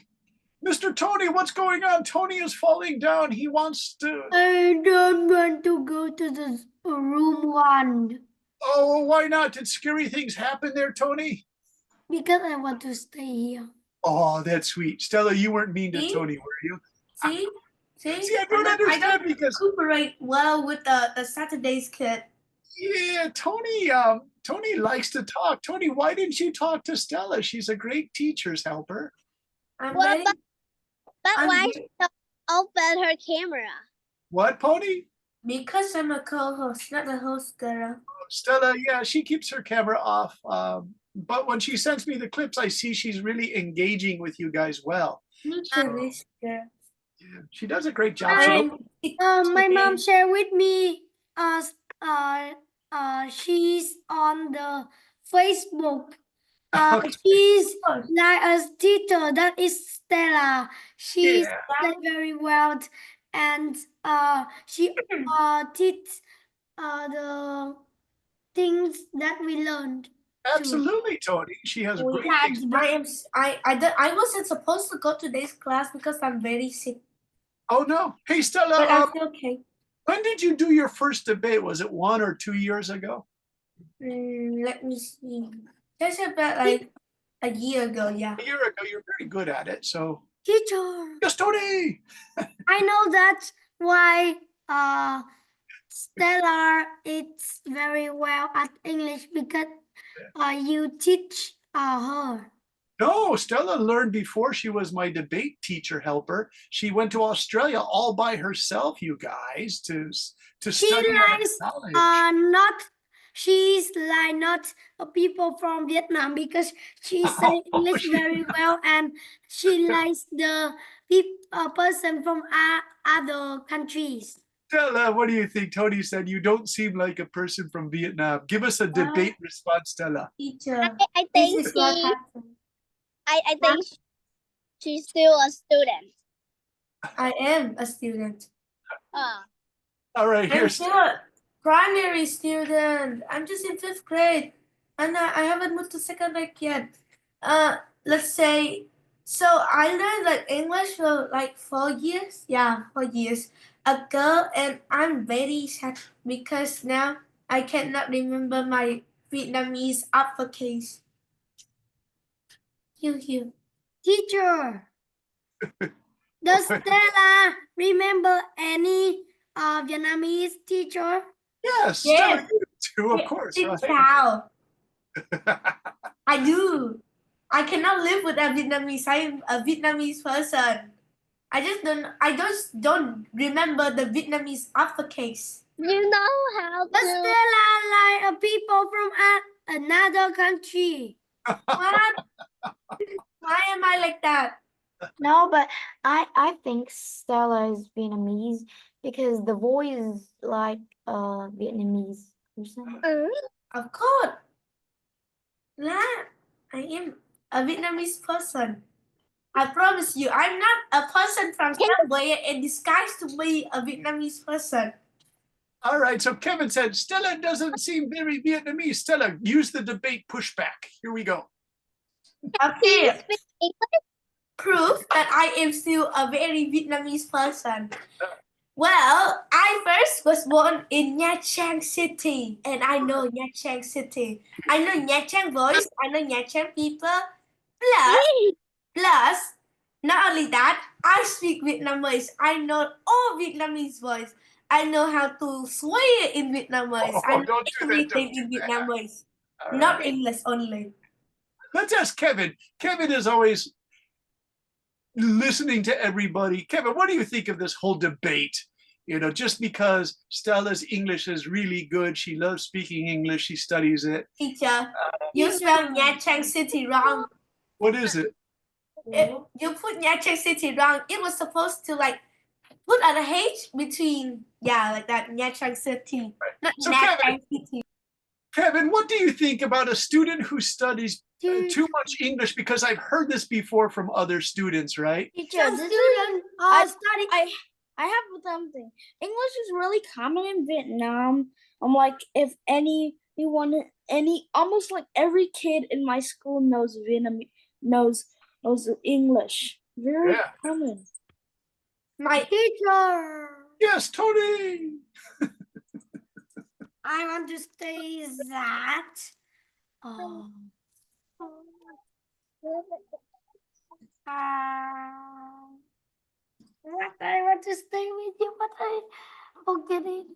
Speaker 1: Mr. Tony, what's going on? Tony is falling down. He wants to.
Speaker 3: I don't want to go to the room 1.
Speaker 1: Oh, why not? Did scary things happen there, Tony?
Speaker 3: Because I want to stay here.
Speaker 1: Oh, that's sweet. Stella, you weren't mean to
Speaker 5: See?
Speaker 1: Tony, were you?
Speaker 5: See? See?
Speaker 1: See, I don't
Speaker 5: I
Speaker 1: understand
Speaker 5: don't
Speaker 1: because
Speaker 5: cooperate well with the Saturday's kid.
Speaker 1: yeah, Tony likes to talk. Tony, why didn't you talk to Stella? She's a great teacher's helper.
Speaker 5: I'm
Speaker 6: Well,
Speaker 5: very,
Speaker 6: But
Speaker 5: I'm
Speaker 6: why
Speaker 5: very-
Speaker 6: she don't open her camera?
Speaker 1: What, Pony?
Speaker 5: because I'm a co-host, not the host, girl.
Speaker 1: Stella, yeah, she keeps her camera off. But when she sends me the clips, I see she's really engaging with you guys well.
Speaker 5: Me too, this girl.
Speaker 1: Yeah, she does a great job. So don't-
Speaker 3: My mom shared with me. She's on the Facebook.
Speaker 1: Okay.
Speaker 3: She's like a teacher. That is Stella. She's
Speaker 1: Yeah.
Speaker 3: like very well, and she teach the things that we learned.
Speaker 1: Absolutely, Tony. She has great things.
Speaker 5: I wasn't supposed to go to this class because I'm very sick,
Speaker 1: Oh no. Hey
Speaker 5: but
Speaker 1: Stella,
Speaker 5: I feel okay.
Speaker 1: when did you do your first debate? Was it 1 or 2 years ago?
Speaker 5: Let me see. That's about like a year ago, yeah.
Speaker 1: A year ago. You're very good at it. So
Speaker 3: Teacher,
Speaker 1: yes, Tony.
Speaker 3: I know that's why Stella is very well at English because you teach her.
Speaker 1: No, Stella learned before she was my debate teacher helper. She went to Australia all by herself, you guys, to
Speaker 3: She
Speaker 1: study
Speaker 3: likes
Speaker 1: knowledge.
Speaker 3: she's like not a people from Vietnam because she say English
Speaker 1: she-
Speaker 3: very well and she likes the person from other countries.
Speaker 1: Stella, what do you think? Tony said you don't seem like a person from Vietnam. Give us a debate response, Stella.
Speaker 5: Teacher,
Speaker 6: I
Speaker 5: this
Speaker 6: think
Speaker 5: is what
Speaker 6: she,
Speaker 5: happened.
Speaker 6: I think she's still a student.
Speaker 5: I am a student.
Speaker 1: All right,
Speaker 5: I'm
Speaker 1: here's
Speaker 5: still a primary student. I'm just in 5th grade, and I haven't moved to 2nd grade yet. Let's say, so I learned like English for like 4 years. Yeah, 4 years ago, and I'm very sad because now I cannot remember my Vietnamese uppercase. Here.
Speaker 3: Teacher, does Stella remember any Vietnamese teacher?
Speaker 1: yes,
Speaker 5: Yes.
Speaker 1: Stella, you too, of course.
Speaker 5: Xin
Speaker 1: Right?
Speaker 5: chào. I do. I cannot live with a Vietnamese. I am a Vietnamese person. I just don't remember the Vietnamese uppercase.
Speaker 6: You know how
Speaker 3: Does
Speaker 6: to.
Speaker 3: Stella like people from another country?
Speaker 5: What? Why am I like that?
Speaker 4: No, but I think Stella is Vietnamese because the voice is like a Vietnamese person.
Speaker 5: Of course. That I am a Vietnamese person. I promise you, I'm not a person from somewhere in disguise to be a Vietnamese person.
Speaker 1: All right, so Kevin said Stella doesn't seem very Vietnamese. Stella, use the debate pushback. Here we go.
Speaker 5: Okay.
Speaker 6: Speak English?
Speaker 5: Proof that I am still a very Vietnamese person. Well, I first was born in Nha Trang City, and I know Nha Trang City. I know Nha Trang voice, I know Nha Trang people. Plus, not only that, I speak Vietnamese. I know all Vietnamese voice. I know how to swear in Vietnamese. I know
Speaker 1: don't do that,
Speaker 5: everything
Speaker 1: don't
Speaker 5: in
Speaker 1: do that.
Speaker 5: Vietnamese,
Speaker 1: All
Speaker 5: not
Speaker 1: right.
Speaker 5: English only.
Speaker 1: Let's ask Kevin. Kevin is always listening to everybody. Kevin, what do you think of this whole debate? You know, just because Stella's English is really good, she loves speaking English, she studies it.
Speaker 5: Teacher, you spell Nha Trang City wrong.
Speaker 1: What is it?
Speaker 5: You put Nha Trang City wrong. It was supposed to like put an H between, yeah, like that, Nha Trang City. Not
Speaker 1: So
Speaker 5: Nha
Speaker 1: Kevin-
Speaker 5: Trang City.
Speaker 1: Kevin, what do you think about a student who studies
Speaker 3: Teacher,
Speaker 1: too much English? Because I've heard this before from other students, right?
Speaker 2: Teacher,
Speaker 3: some
Speaker 2: this is
Speaker 3: student study.
Speaker 2: I have something. English is really common in Vietnam. Like if almost like every kid in my school knows Vietnamese, knows English. Very
Speaker 1: Yeah.
Speaker 2: common.
Speaker 5: My
Speaker 3: Teacher,
Speaker 1: Yes, Tony.
Speaker 3: I want to say that. What I want to stay with you, but I forget it.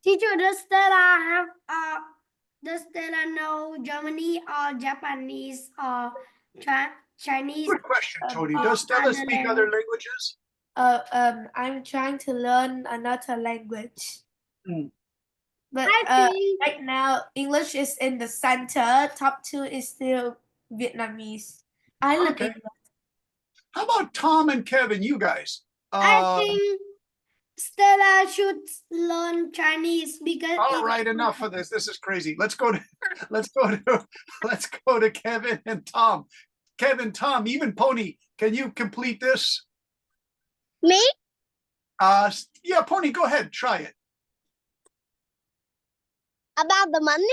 Speaker 3: Teacher, does Stella know Germany or Japanese or Chinese?
Speaker 1: Good question, Tony.
Speaker 3: or
Speaker 1: Does Stella
Speaker 3: other
Speaker 1: speak other
Speaker 3: language?
Speaker 1: languages?
Speaker 5: I'm trying to learn another language.
Speaker 1: Hmm.
Speaker 5: But
Speaker 3: I think
Speaker 5: right now, English is in the center. Top 2 is still Vietnamese. I live
Speaker 1: Okay.
Speaker 5: in
Speaker 1: How about Tom and Kevin, you guys?
Speaker 3: I think Stella should learn Chinese because
Speaker 1: All right, enough of this. This is crazy. Let's go to Kevin and Tom. Kevin, Tom, even Pony, can you complete this?
Speaker 6: Me?
Speaker 1: Yeah, Pony, go ahead, try it.
Speaker 6: About the money?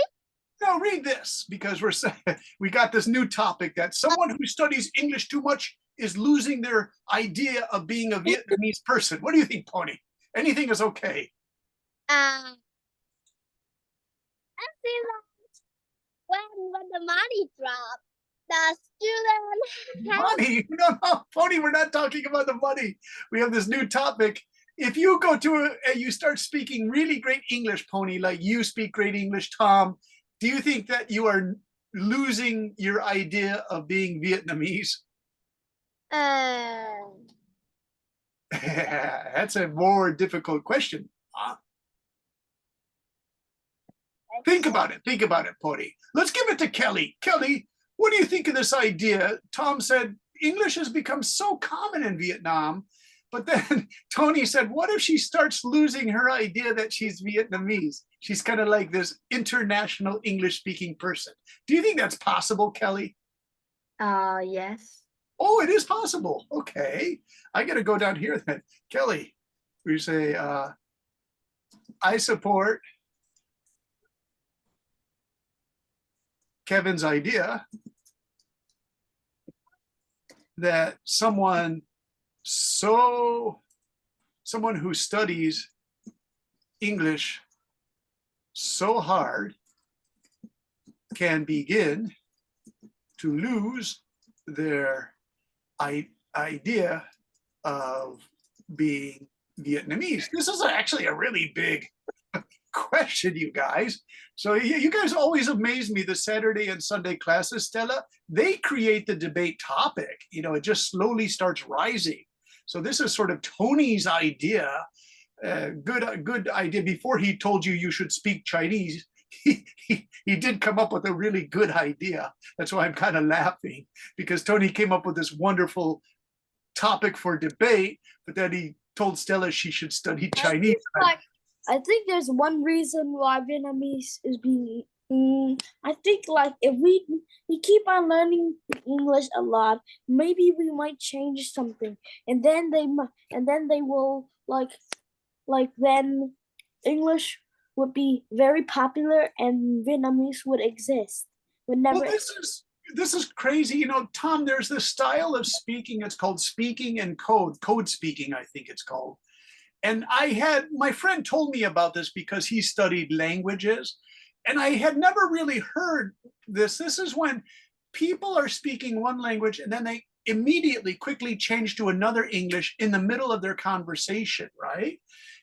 Speaker 1: No, read this because we got this new topic that someone who studies English too much is losing their idea of being a Vietnamese person. What do you think, Pony? Anything is okay.
Speaker 6: I feel like when the money drop, the student has
Speaker 1: Money? No, Pony, we're not talking about the money. We have this new topic. If you go to you start speaking really great English, Pony, like you speak great English, Tom, do you think that you are losing your idea of being Vietnamese? That's a more difficult question. Think about it. Think about it, Pony. Let's give it to Kelly. Kelly, what do you think of this idea? Tom said English has become so common in Vietnam, but then Tony said, what if she starts losing her idea that she's Vietnamese? She's kind of like this international English speaking person. Do you think that's possible, Kelly?
Speaker 4: Yes.
Speaker 1: Oh, it is possible. Okay. I got to go down here then. Kelly, we say, I support Kevin's idea that someone who studies English so hard can begin to lose their idea of being Vietnamese. This is actually a really big question, you guys. So you guys always amaze me, the Saturday and Sunday classes, Stella. They create the debate topic. You know, it just slowly starts rising. So this is sort of Tony's idea. Good idea. Before he told you should speak Chinese, he did come up with a really good idea. That's why I'm kind of laughing, because Tony came up with this wonderful topic for debate, but then he told Stella she should study Chinese.
Speaker 2: I think there's one reason why Vietnamese is being. I think like if we keep on learning English a lot, maybe we might change something, and then they will then English would be very popular and Vietnamese would exist. Would never.
Speaker 1: Well, this is crazy. You know, Tom, there's this style of speaking. It's called speaking and code speaking, I think it's called. And my friend told me about this because he studied languages, and I had never really heard this. This is when people are speaking one language and then they immediately quickly change to another English in the middle of their conversation, right?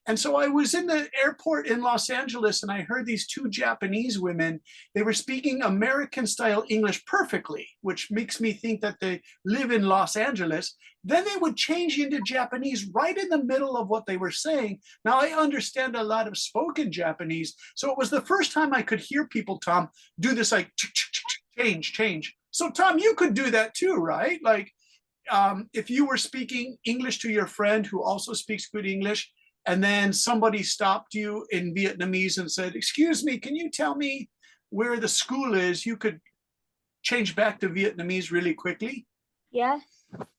Speaker 1: And so I was in the airport in Los Angeles and I heard these two Japanese women. They were speaking American style English perfectly, which makes me think that they live in Los Angeles. Then they would change into Japanese right in the middle of what they were saying. Now I understand a lot of spoken Japanese. So it was the first time I could hear people, Tom, do this like change. So Tom, you could do that too, right? Like if you were speaking English to your friend who also speaks good English, and then somebody stopped you in Vietnamese and said, excuse me, can you tell me where the school is? You could change back to Vietnamese really quickly.
Speaker 2: Yeah.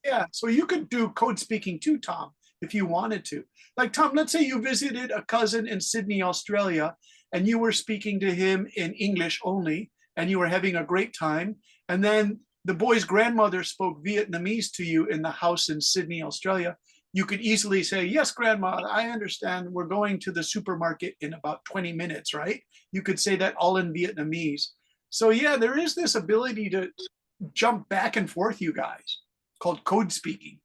Speaker 1: Yeah, so you could do code speaking too, Tom, if you wanted to. Like, Tom, let's say you visited a cousin in Sydney, Australia, and you were speaking to him in English only, and you were having a great time. And then the boy's grandmother spoke Vietnamese to you in the house in Sydney, Australia, you could easily say, yes, grandma, I understand. We're going to the supermarket in about 20 minutes, right? You could say that all in Vietnamese. So yeah, there is this ability to jump back and forth, you guys, called code speaking.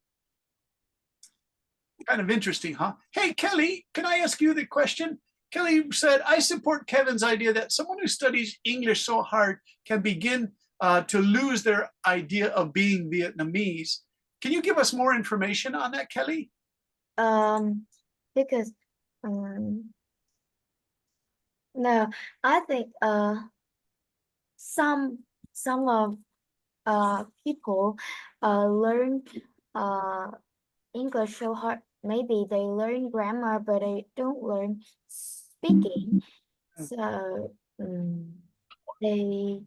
Speaker 1: Kind of interesting, huh? Hey, Kelly, can I ask you the question? Kelly said, I support Kevin's idea that someone who studies English so hard can begin to lose their idea of being Vietnamese. Can you give us more information on that, Kelly?
Speaker 4: Because no, I think some of people learn English so hard. Maybe they learn grammar, but they don't learn speaking. So they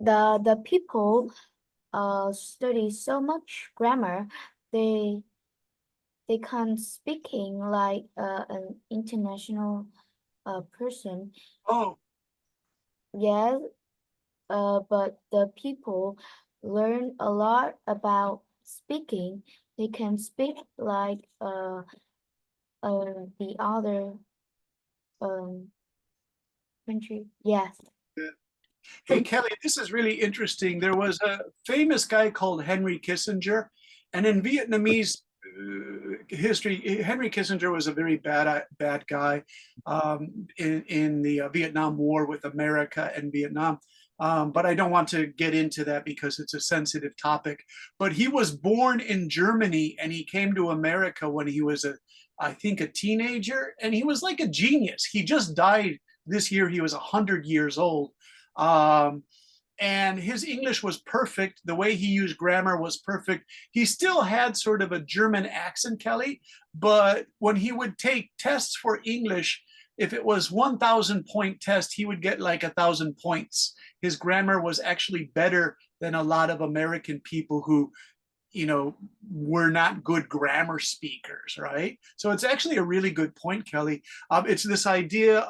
Speaker 4: the people study so much grammar, they can't speaking like an international person.
Speaker 1: Oh,
Speaker 4: Yes, but the people learn a lot about speaking. They can speak like the other country. Yes.
Speaker 1: hey, Kelly, this is really interesting. There was a famous guy called Henry Kissinger, and in Vietnamese history, Henry Kissinger was a very bad guy in the Vietnam War with America and Vietnam. But I don't want to get into that because it's a sensitive topic. But he was born in Germany and he came to America when he was I think a teenager, and he was like a genius. He just died this year. He was 100 years old. And his English was perfect. The way he used grammar was perfect. He still had sort of a German accent, Kelly, but when he would take tests for English, if it was 1,000 point test, he would get like 1,000 points. His grammar was actually better than a lot of American people who, you know, were not good grammar speakers, right? So it's actually a really good point, Kelly. It's this idea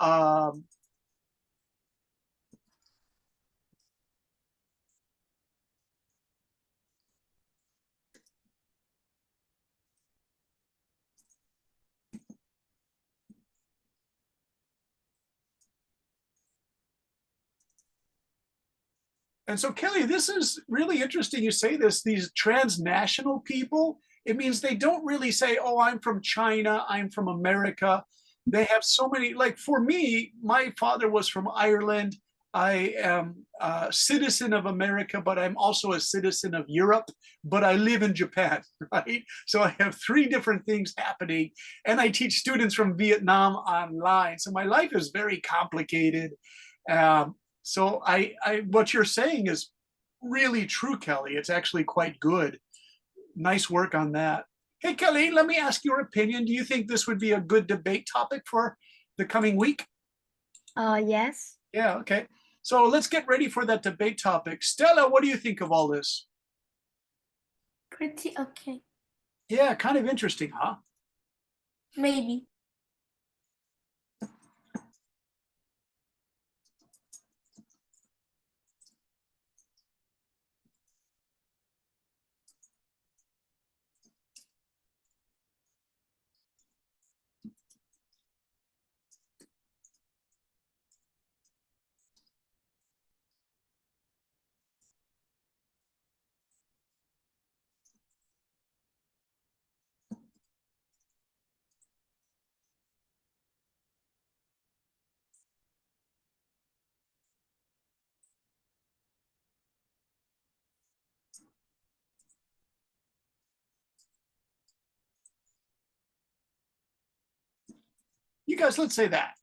Speaker 1: and so, Kelly, this is really interesting. You say this, these transnational people, it means they don't really say, oh, I'm from China, I'm from America. They have so many, like for me, my father was from Ireland. I am a citizen of America, but I'm also a citizen of Europe, but I live in Japan, right? So I have three different things happening. And I teach students from Vietnam online. So my life is very complicated. So what you're saying is really true, Kelly. It's actually quite good. Nice work on that. Hey, Kelly, let me ask your opinion. Do you think this would be a good debate topic for the coming week?
Speaker 4: Yes.
Speaker 1: Yeah, okay. So let's get ready for that debate topic. Stella, what do you think of all this?
Speaker 5: Pretty okay.
Speaker 1: Yeah, kind of interesting, huh?
Speaker 5: Maybe.
Speaker 1: You guys, let's say that.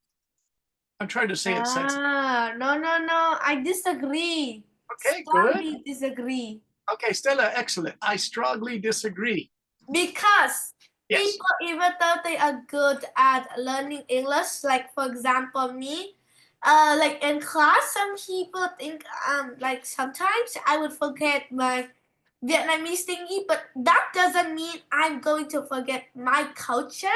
Speaker 1: I'm trying to say it sensibly.
Speaker 5: No. I disagree.
Speaker 1: Okay, good.
Speaker 5: Strongly disagree.
Speaker 1: Okay, Stella, excellent. I strongly disagree.
Speaker 5: Because
Speaker 1: Yes.
Speaker 5: people, even though they are good at learning English, like for example me, like in class, some people think like sometimes I would forget my Vietnamese thingy, but that doesn't mean I'm going to forget my culture.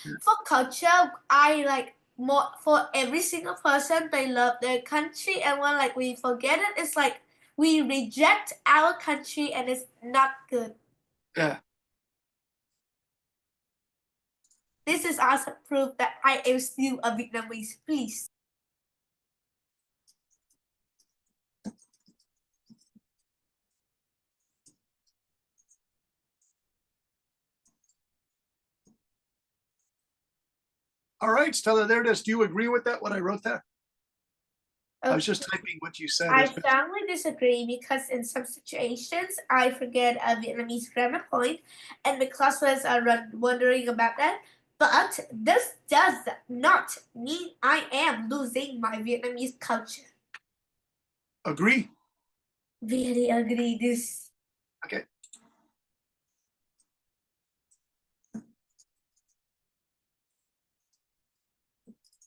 Speaker 5: For culture, I like more for every single person. They love their country, and when like we forget it, it's like we reject our country, and it's not good.
Speaker 1: Yeah.
Speaker 5: This is also proof that I am still a Vietnamese. Please.
Speaker 1: All right, Stella, there it is. Do you agree with that, what I wrote there? I was
Speaker 5: Okay.
Speaker 1: just typing what you said.
Speaker 5: I strongly disagree because in some situations I forget a Vietnamese grammar point, and the classmates are wondering about that. But this does not mean I am losing my Vietnamese culture.
Speaker 1: Agree.
Speaker 5: Very agree. This.
Speaker 1: Okay.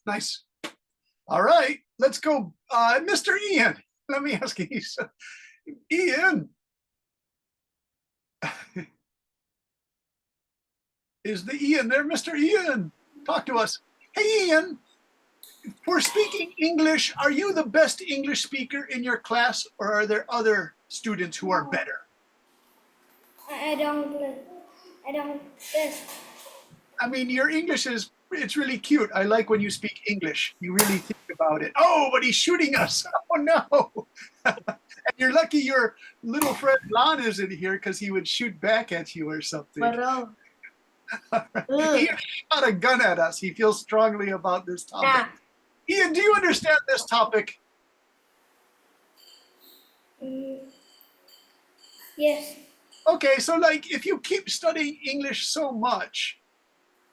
Speaker 1: Nice. All right, let's go. Mr. Ian, let me ask you, Ian. Is the Ian there? Mr. Ian, talk to us. Hey, Ian, for speaking English, are you the best English speaker in your class, or are there other students who are better?
Speaker 3: I don't test.
Speaker 1: I mean, your English it's really cute. I like when you speak English. You really think about it. Oh, but he's shooting us. Oh, no. And you're lucky your little friend Lon isn't here because he would shoot back at you or something. He shot a gun at us. He feels strongly about this topic.
Speaker 5: Yeah.
Speaker 1: Ian, do you understand this topic?
Speaker 3: Yes.
Speaker 1: Okay, so like if you keep studying English so much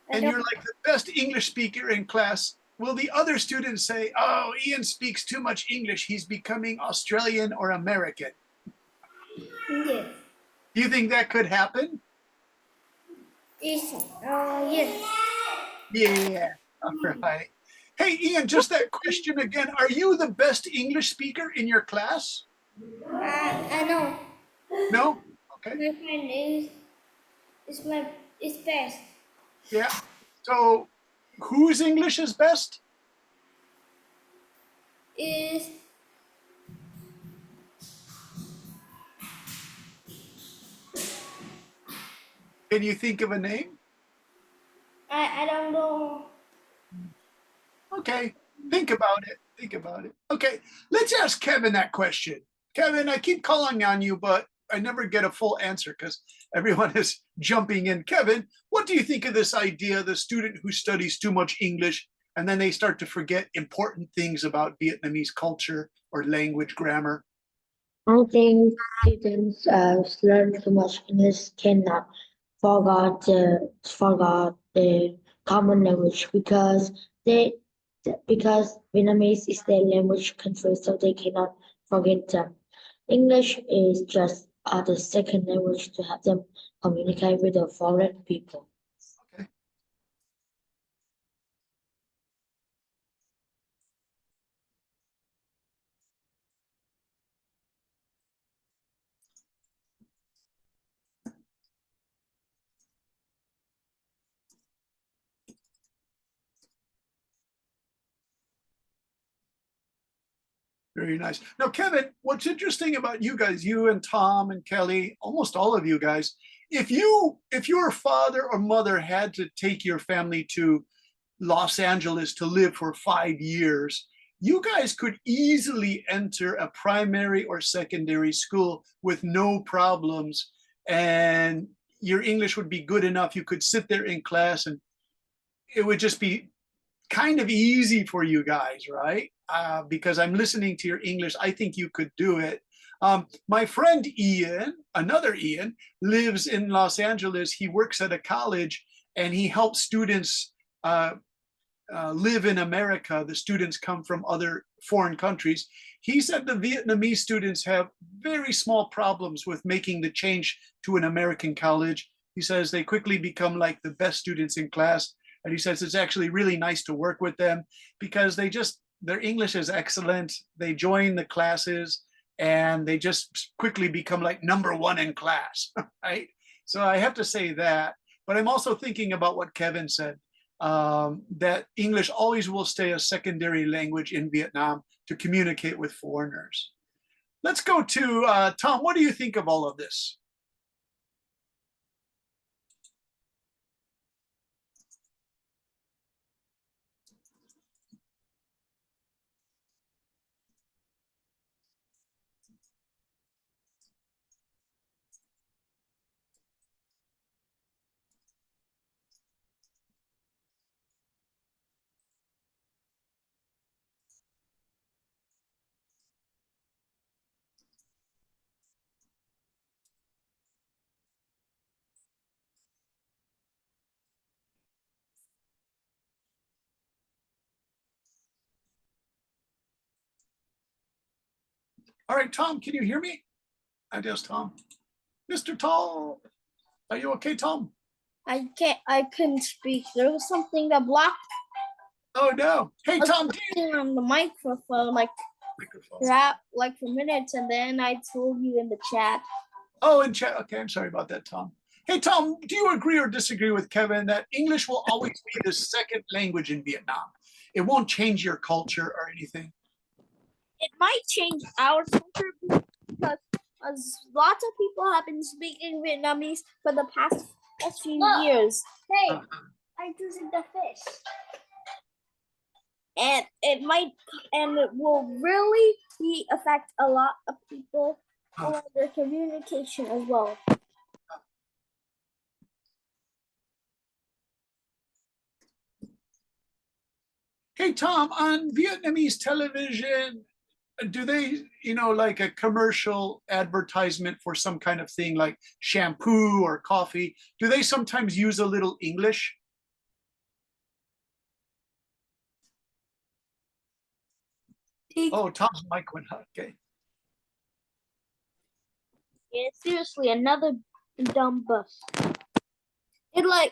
Speaker 1: and you're like the best English speaker in class, will the other students say, oh, Ian speaks too much English, he's becoming Australian or American?
Speaker 3: Yes.
Speaker 1: Do you think that could happen?
Speaker 3: Yes.
Speaker 1: Yeah, all right. Hey, Ian, just that question again. Are you the best English speaker in your class?
Speaker 3: I know.
Speaker 1: No? Okay.
Speaker 3: My friend is best.
Speaker 1: Yeah. So whose English is best?
Speaker 3: Is
Speaker 1: Can you think of a name?
Speaker 3: I don't know.
Speaker 1: Okay. Think about it. Think about it. Okay. Let's ask Kevin that question. Kevin, I keep calling on you, but I never get a full answer because everyone is jumping in. Kevin, what do you think of this idea, the student who studies too much English and then they start to forget important things about Vietnamese culture or language grammar?
Speaker 4: I think students learn too much English cannot forgot the common language because Vietnamese is their language country, so they cannot forget them. English is just the second language to help them communicate with the foreign people.
Speaker 1: Okay. Very nice. Now, Kevin, what's interesting about you guys, you and Tom and Kelly, almost all of you guys, if your father or mother had to take your family to Los Angeles to live for 5 years, you guys could easily enter a primary or secondary school with no problems, and your English would be good enough. You could sit there in class and it would just be kind of easy for you guys, right? Because I'm listening to your English, I think you could do it. My friend Ian, another Ian, lives in Los Angeles. He works at a college and he helps students live in America. The students come from other foreign countries. He said the Vietnamese students have very small problems with making the change to an American college. He says they quickly become like the best students in class. And he says it's actually really nice to work with them because their English is excellent. They join the classes and they just quickly become like #1 in class, right? So I have to say that. But I'm also thinking about what Kevin said. that English always will stay a secondary language in Vietnam to communicate with foreigners. Let's go to Tom. What do you think of all of this? All right, Tom, can you hear me? Adios, Tom. Mr. Tall, are you okay, Tom?
Speaker 2: I couldn't speak. There was something that blocked
Speaker 1: Oh no. Hey, Tom.
Speaker 2: on the microphone, like for minutes, and then I told you in the chat.
Speaker 1: Oh, in chat. Okay, I'm sorry about that, Tom. Hey, Tom, do you agree or disagree with Kevin that English will always be the second language in Vietnam? It won't change your culture or anything.
Speaker 2: It might change our culture because lots of people have been speaking Vietnamese for the past few years. Hey, I just eat the fish. And it will really affect a lot of people or their communication as well.
Speaker 1: Hey, Tom, on Vietnamese television, do they, like a commercial advertisement for some kind of thing like shampoo or coffee, do they sometimes use a little English? Oh, Tom's mic went out. Okay.
Speaker 2: Yeah, seriously, another dumb bus. When I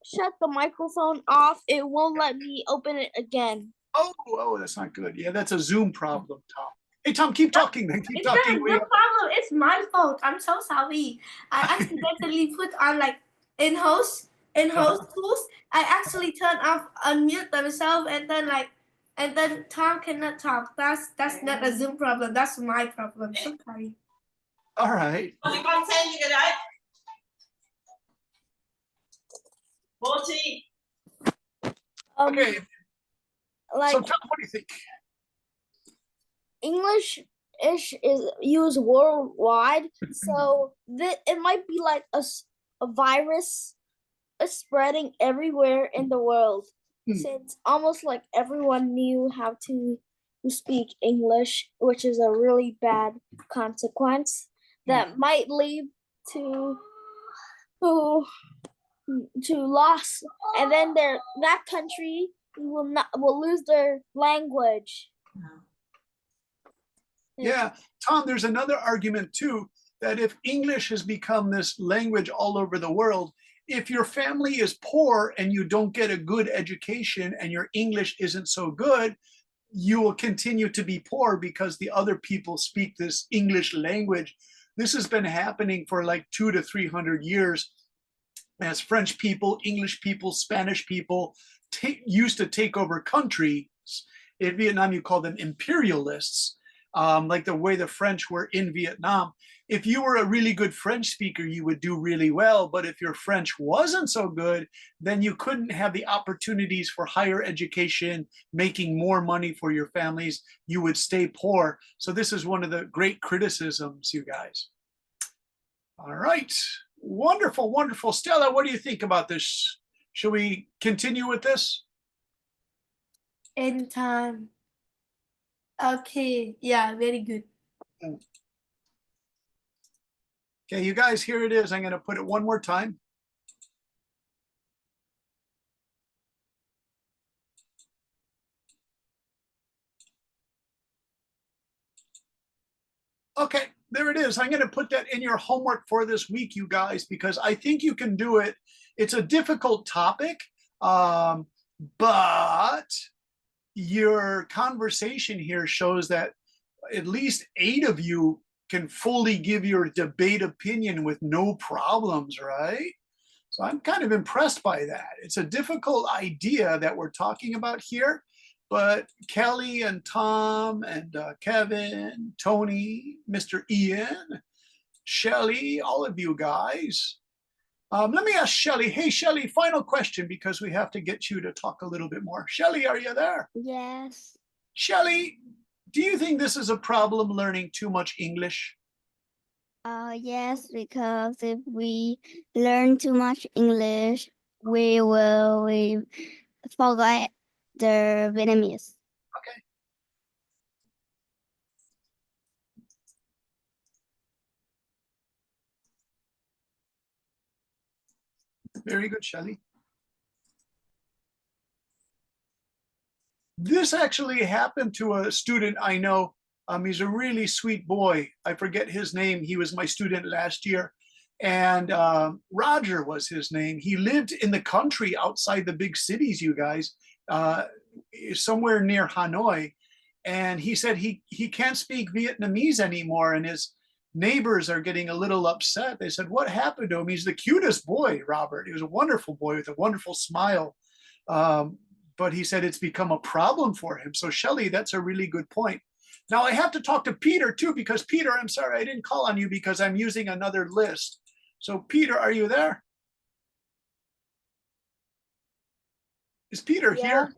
Speaker 2: shut the microphone off, it won't let me open it again.
Speaker 1: Oh, that's not good. Yeah, that's a Zoom problem, Tom. Hey, Tom, keep talking, man. Keep talking.
Speaker 5: No problem. It's my fault. I'm so sorry. I accidentally put on like in-host tools. I actually turn off unmute themselves and then Tom cannot talk. That's not a Zoom problem. That's my problem. So sorry.
Speaker 1: All right. Okay. So, Tom, what do you think?
Speaker 2: English is used worldwide, so it might be like a virus spreading everywhere in the world. Since almost like everyone knew how to speak English, which is a really bad consequence that might lead to loss, and then that country will lose their language.
Speaker 1: Yeah, Tom, there's another argument too, that if English has become this language all over the world, if your family is poor and you don't get a good education and your English isn't so good, you will continue to be poor because the other people speak this English language. This has been happening for like 200 to 300 years as French people, English people, Spanish people used to take over countries. In Vietnam, you call them imperialists. Like the way the French were in Vietnam. If you were a really good French speaker, you would do really well. But if your French wasn't so good, then you couldn't have the opportunities for higher education, making more money for your families. You would stay poor. So this is one of the great criticisms, you guys. All right. Wonderful, wonderful. Stella, what do you think about this? Should we continue with this?
Speaker 5: In time. Okay, yeah, very good.
Speaker 1: Okay, you guys, here it is. I'm going to put it one more time. Okay, there it is. I'm going to put that in your homework for this week, you guys, because I think you can do it. It's a difficult topic, but your conversation here shows that at least 8 of you can fully give your debate opinion with no problems, right? So I'm kind of impressed by that. It's a difficult idea that we're talking about here, but Kelly and Tom and Kevin, Tony, Mr. Ian, Shelly, all of you guys. Let me ask Shelly. Hey, Shelly, final question because we have to get you to talk a little bit more. Shelly, are you there?
Speaker 2: Yes.
Speaker 1: Shelly, do you think this is a problem learning too much English?
Speaker 7: Yes, because if we learn too much English, we forget the Vietnamese.
Speaker 1: Very good, Shelly. This actually happened to a student I know. He's a really sweet boy. I forget his name. He was my student last year. And Roger was his name. He lived in the country outside the big cities, you guys, somewhere near Hanoi. And he said he can't speak Vietnamese anymore. And his neighbors are getting a little upset. They said, what happened to him? He's the cutest boy, Robert. He was a wonderful boy with a wonderful smile. But he said it's become a problem for him. So Shelly, that's a really good point. Now I have to talk to Peter too, because Peter, I'm sorry, I didn't call on you because I'm using another list. So Peter, are you there? Is Peter here?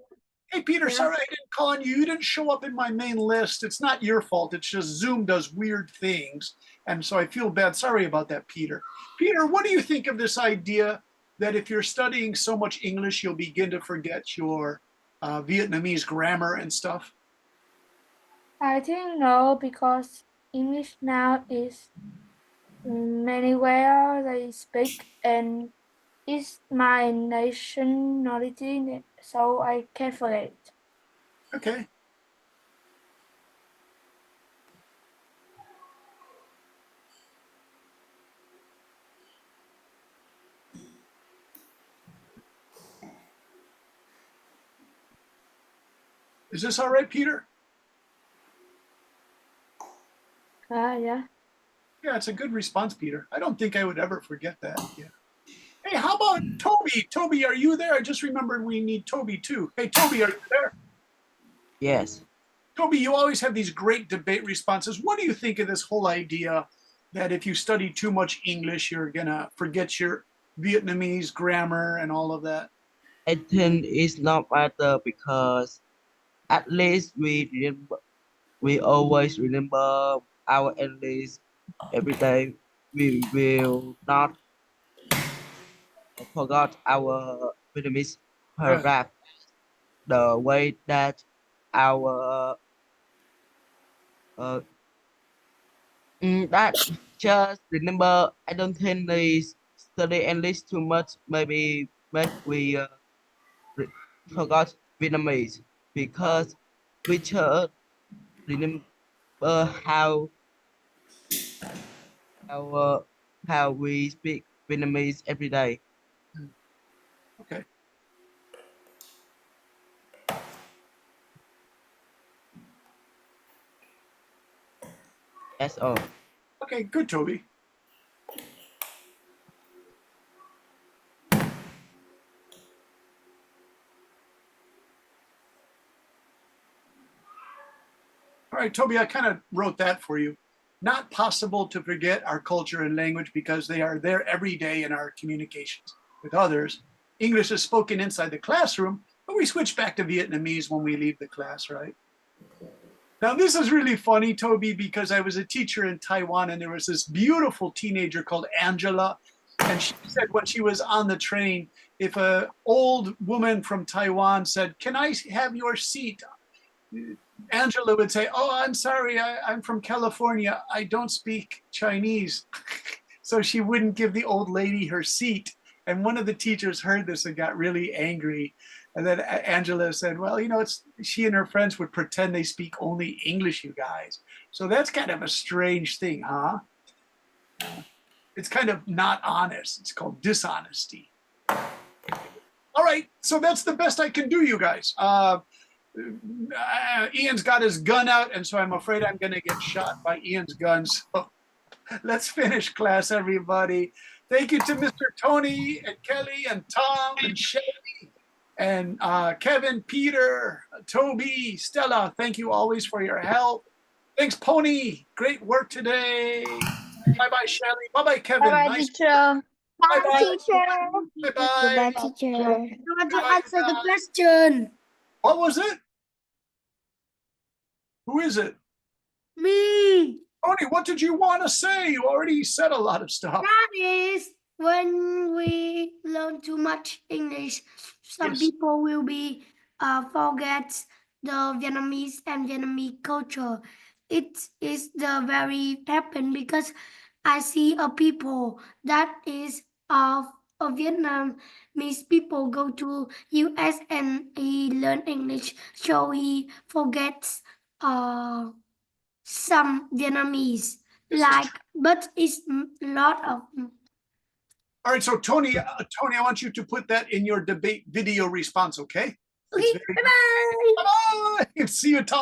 Speaker 1: Hey, Peter, sorry I didn't call on you. You didn't show up in my main list. It's not your fault. It's just Zoom does weird things. And so I feel bad. Sorry about that, Peter. Peter, what do you think of this idea that if you're studying so much English, you'll begin to forget your Vietnamese grammar and stuff?
Speaker 8: I think no, because English now is many where they speak and it's my nationality, so I can't forget.
Speaker 1: Okay. Is this all right, Peter?
Speaker 8: Yeah.
Speaker 1: Yeah, it's a good response, Peter. I don't think I would ever forget that. Yeah. Hey, how about Toby? Toby, are you there? I just remembered we need Toby too. Hey, Toby, are you there?
Speaker 9: Yes.
Speaker 1: Toby, you always have these great debate responses. What do you think of this whole idea that if you study too much English, you're gonna forget your Vietnamese grammar and all of that?
Speaker 9: I think it's not matter because at least we always remember our English every day. We will not forget our Vietnamese paragraph. The way that our that just remember. I don't think they study English too much. Maybe we forgot Vietnamese because we just remember how how how we speak Vietnamese every day.
Speaker 1: Okay.
Speaker 9: That's all.
Speaker 1: Okay, good, Toby. All right, Toby, I kind of wrote that for you. Not possible to forget our culture and language because they are there every day in our communications with others. English is spoken inside the classroom, but we switch back to Vietnamese when we leave the class, right? Now, this is really funny, Toby, because I was a teacher in Taiwan and there was this beautiful teenager called Angela. And she said when she was on the train, if an old woman from Taiwan said, "Can I have your seat?" Angela would say, "Oh, I'm sorry, I'm from California. I don't speak Chinese." So she wouldn't give the old lady her seat. And one of the teachers heard this and got really angry. And then Angela said, well, you know, she and her friends would pretend they speak only English, you guys. So that's kind of a strange thing, huh? It's kind of not honest. It's called dishonesty. All right, so that's the best I can do, you guys. Ian's got his gun out, and so I'm afraid I'm going to get shot by Ian's gun. So let's finish class, everybody. Thank you to Mr. Tony and Kelly and Tom and Shelly and Kevin, Peter, Toby, Stella. Thank you always for your help. Thanks, Pony. Great work today. Bye-bye, Shelly. Bye-bye, Kevin.
Speaker 6: Bye-bye,
Speaker 1: Nice.
Speaker 6: teacher.
Speaker 1: Bye-bye.
Speaker 6: Teacher.
Speaker 1: Bye-bye.
Speaker 7: Goodbye, teacher.
Speaker 3: You want to answer the question?
Speaker 1: What was it? Who is it?
Speaker 3: Me.
Speaker 1: Tony, what did you want to say? You already said a lot of stuff.
Speaker 3: That is when we learn too much English, some
Speaker 1: Yes.
Speaker 3: people will be forget the Vietnamese and Vietnamese culture. It is the very happen because I see a people that is of Vietnamese people go to US and he learn English, so he forgets some Vietnamese.
Speaker 1: This is
Speaker 3: Like, but it's lot of.
Speaker 1: All right, so Tony, I want you to put that in your debate video response, okay?
Speaker 3: Okay, bye bye.
Speaker 1: Bye-bye. See you, Tom.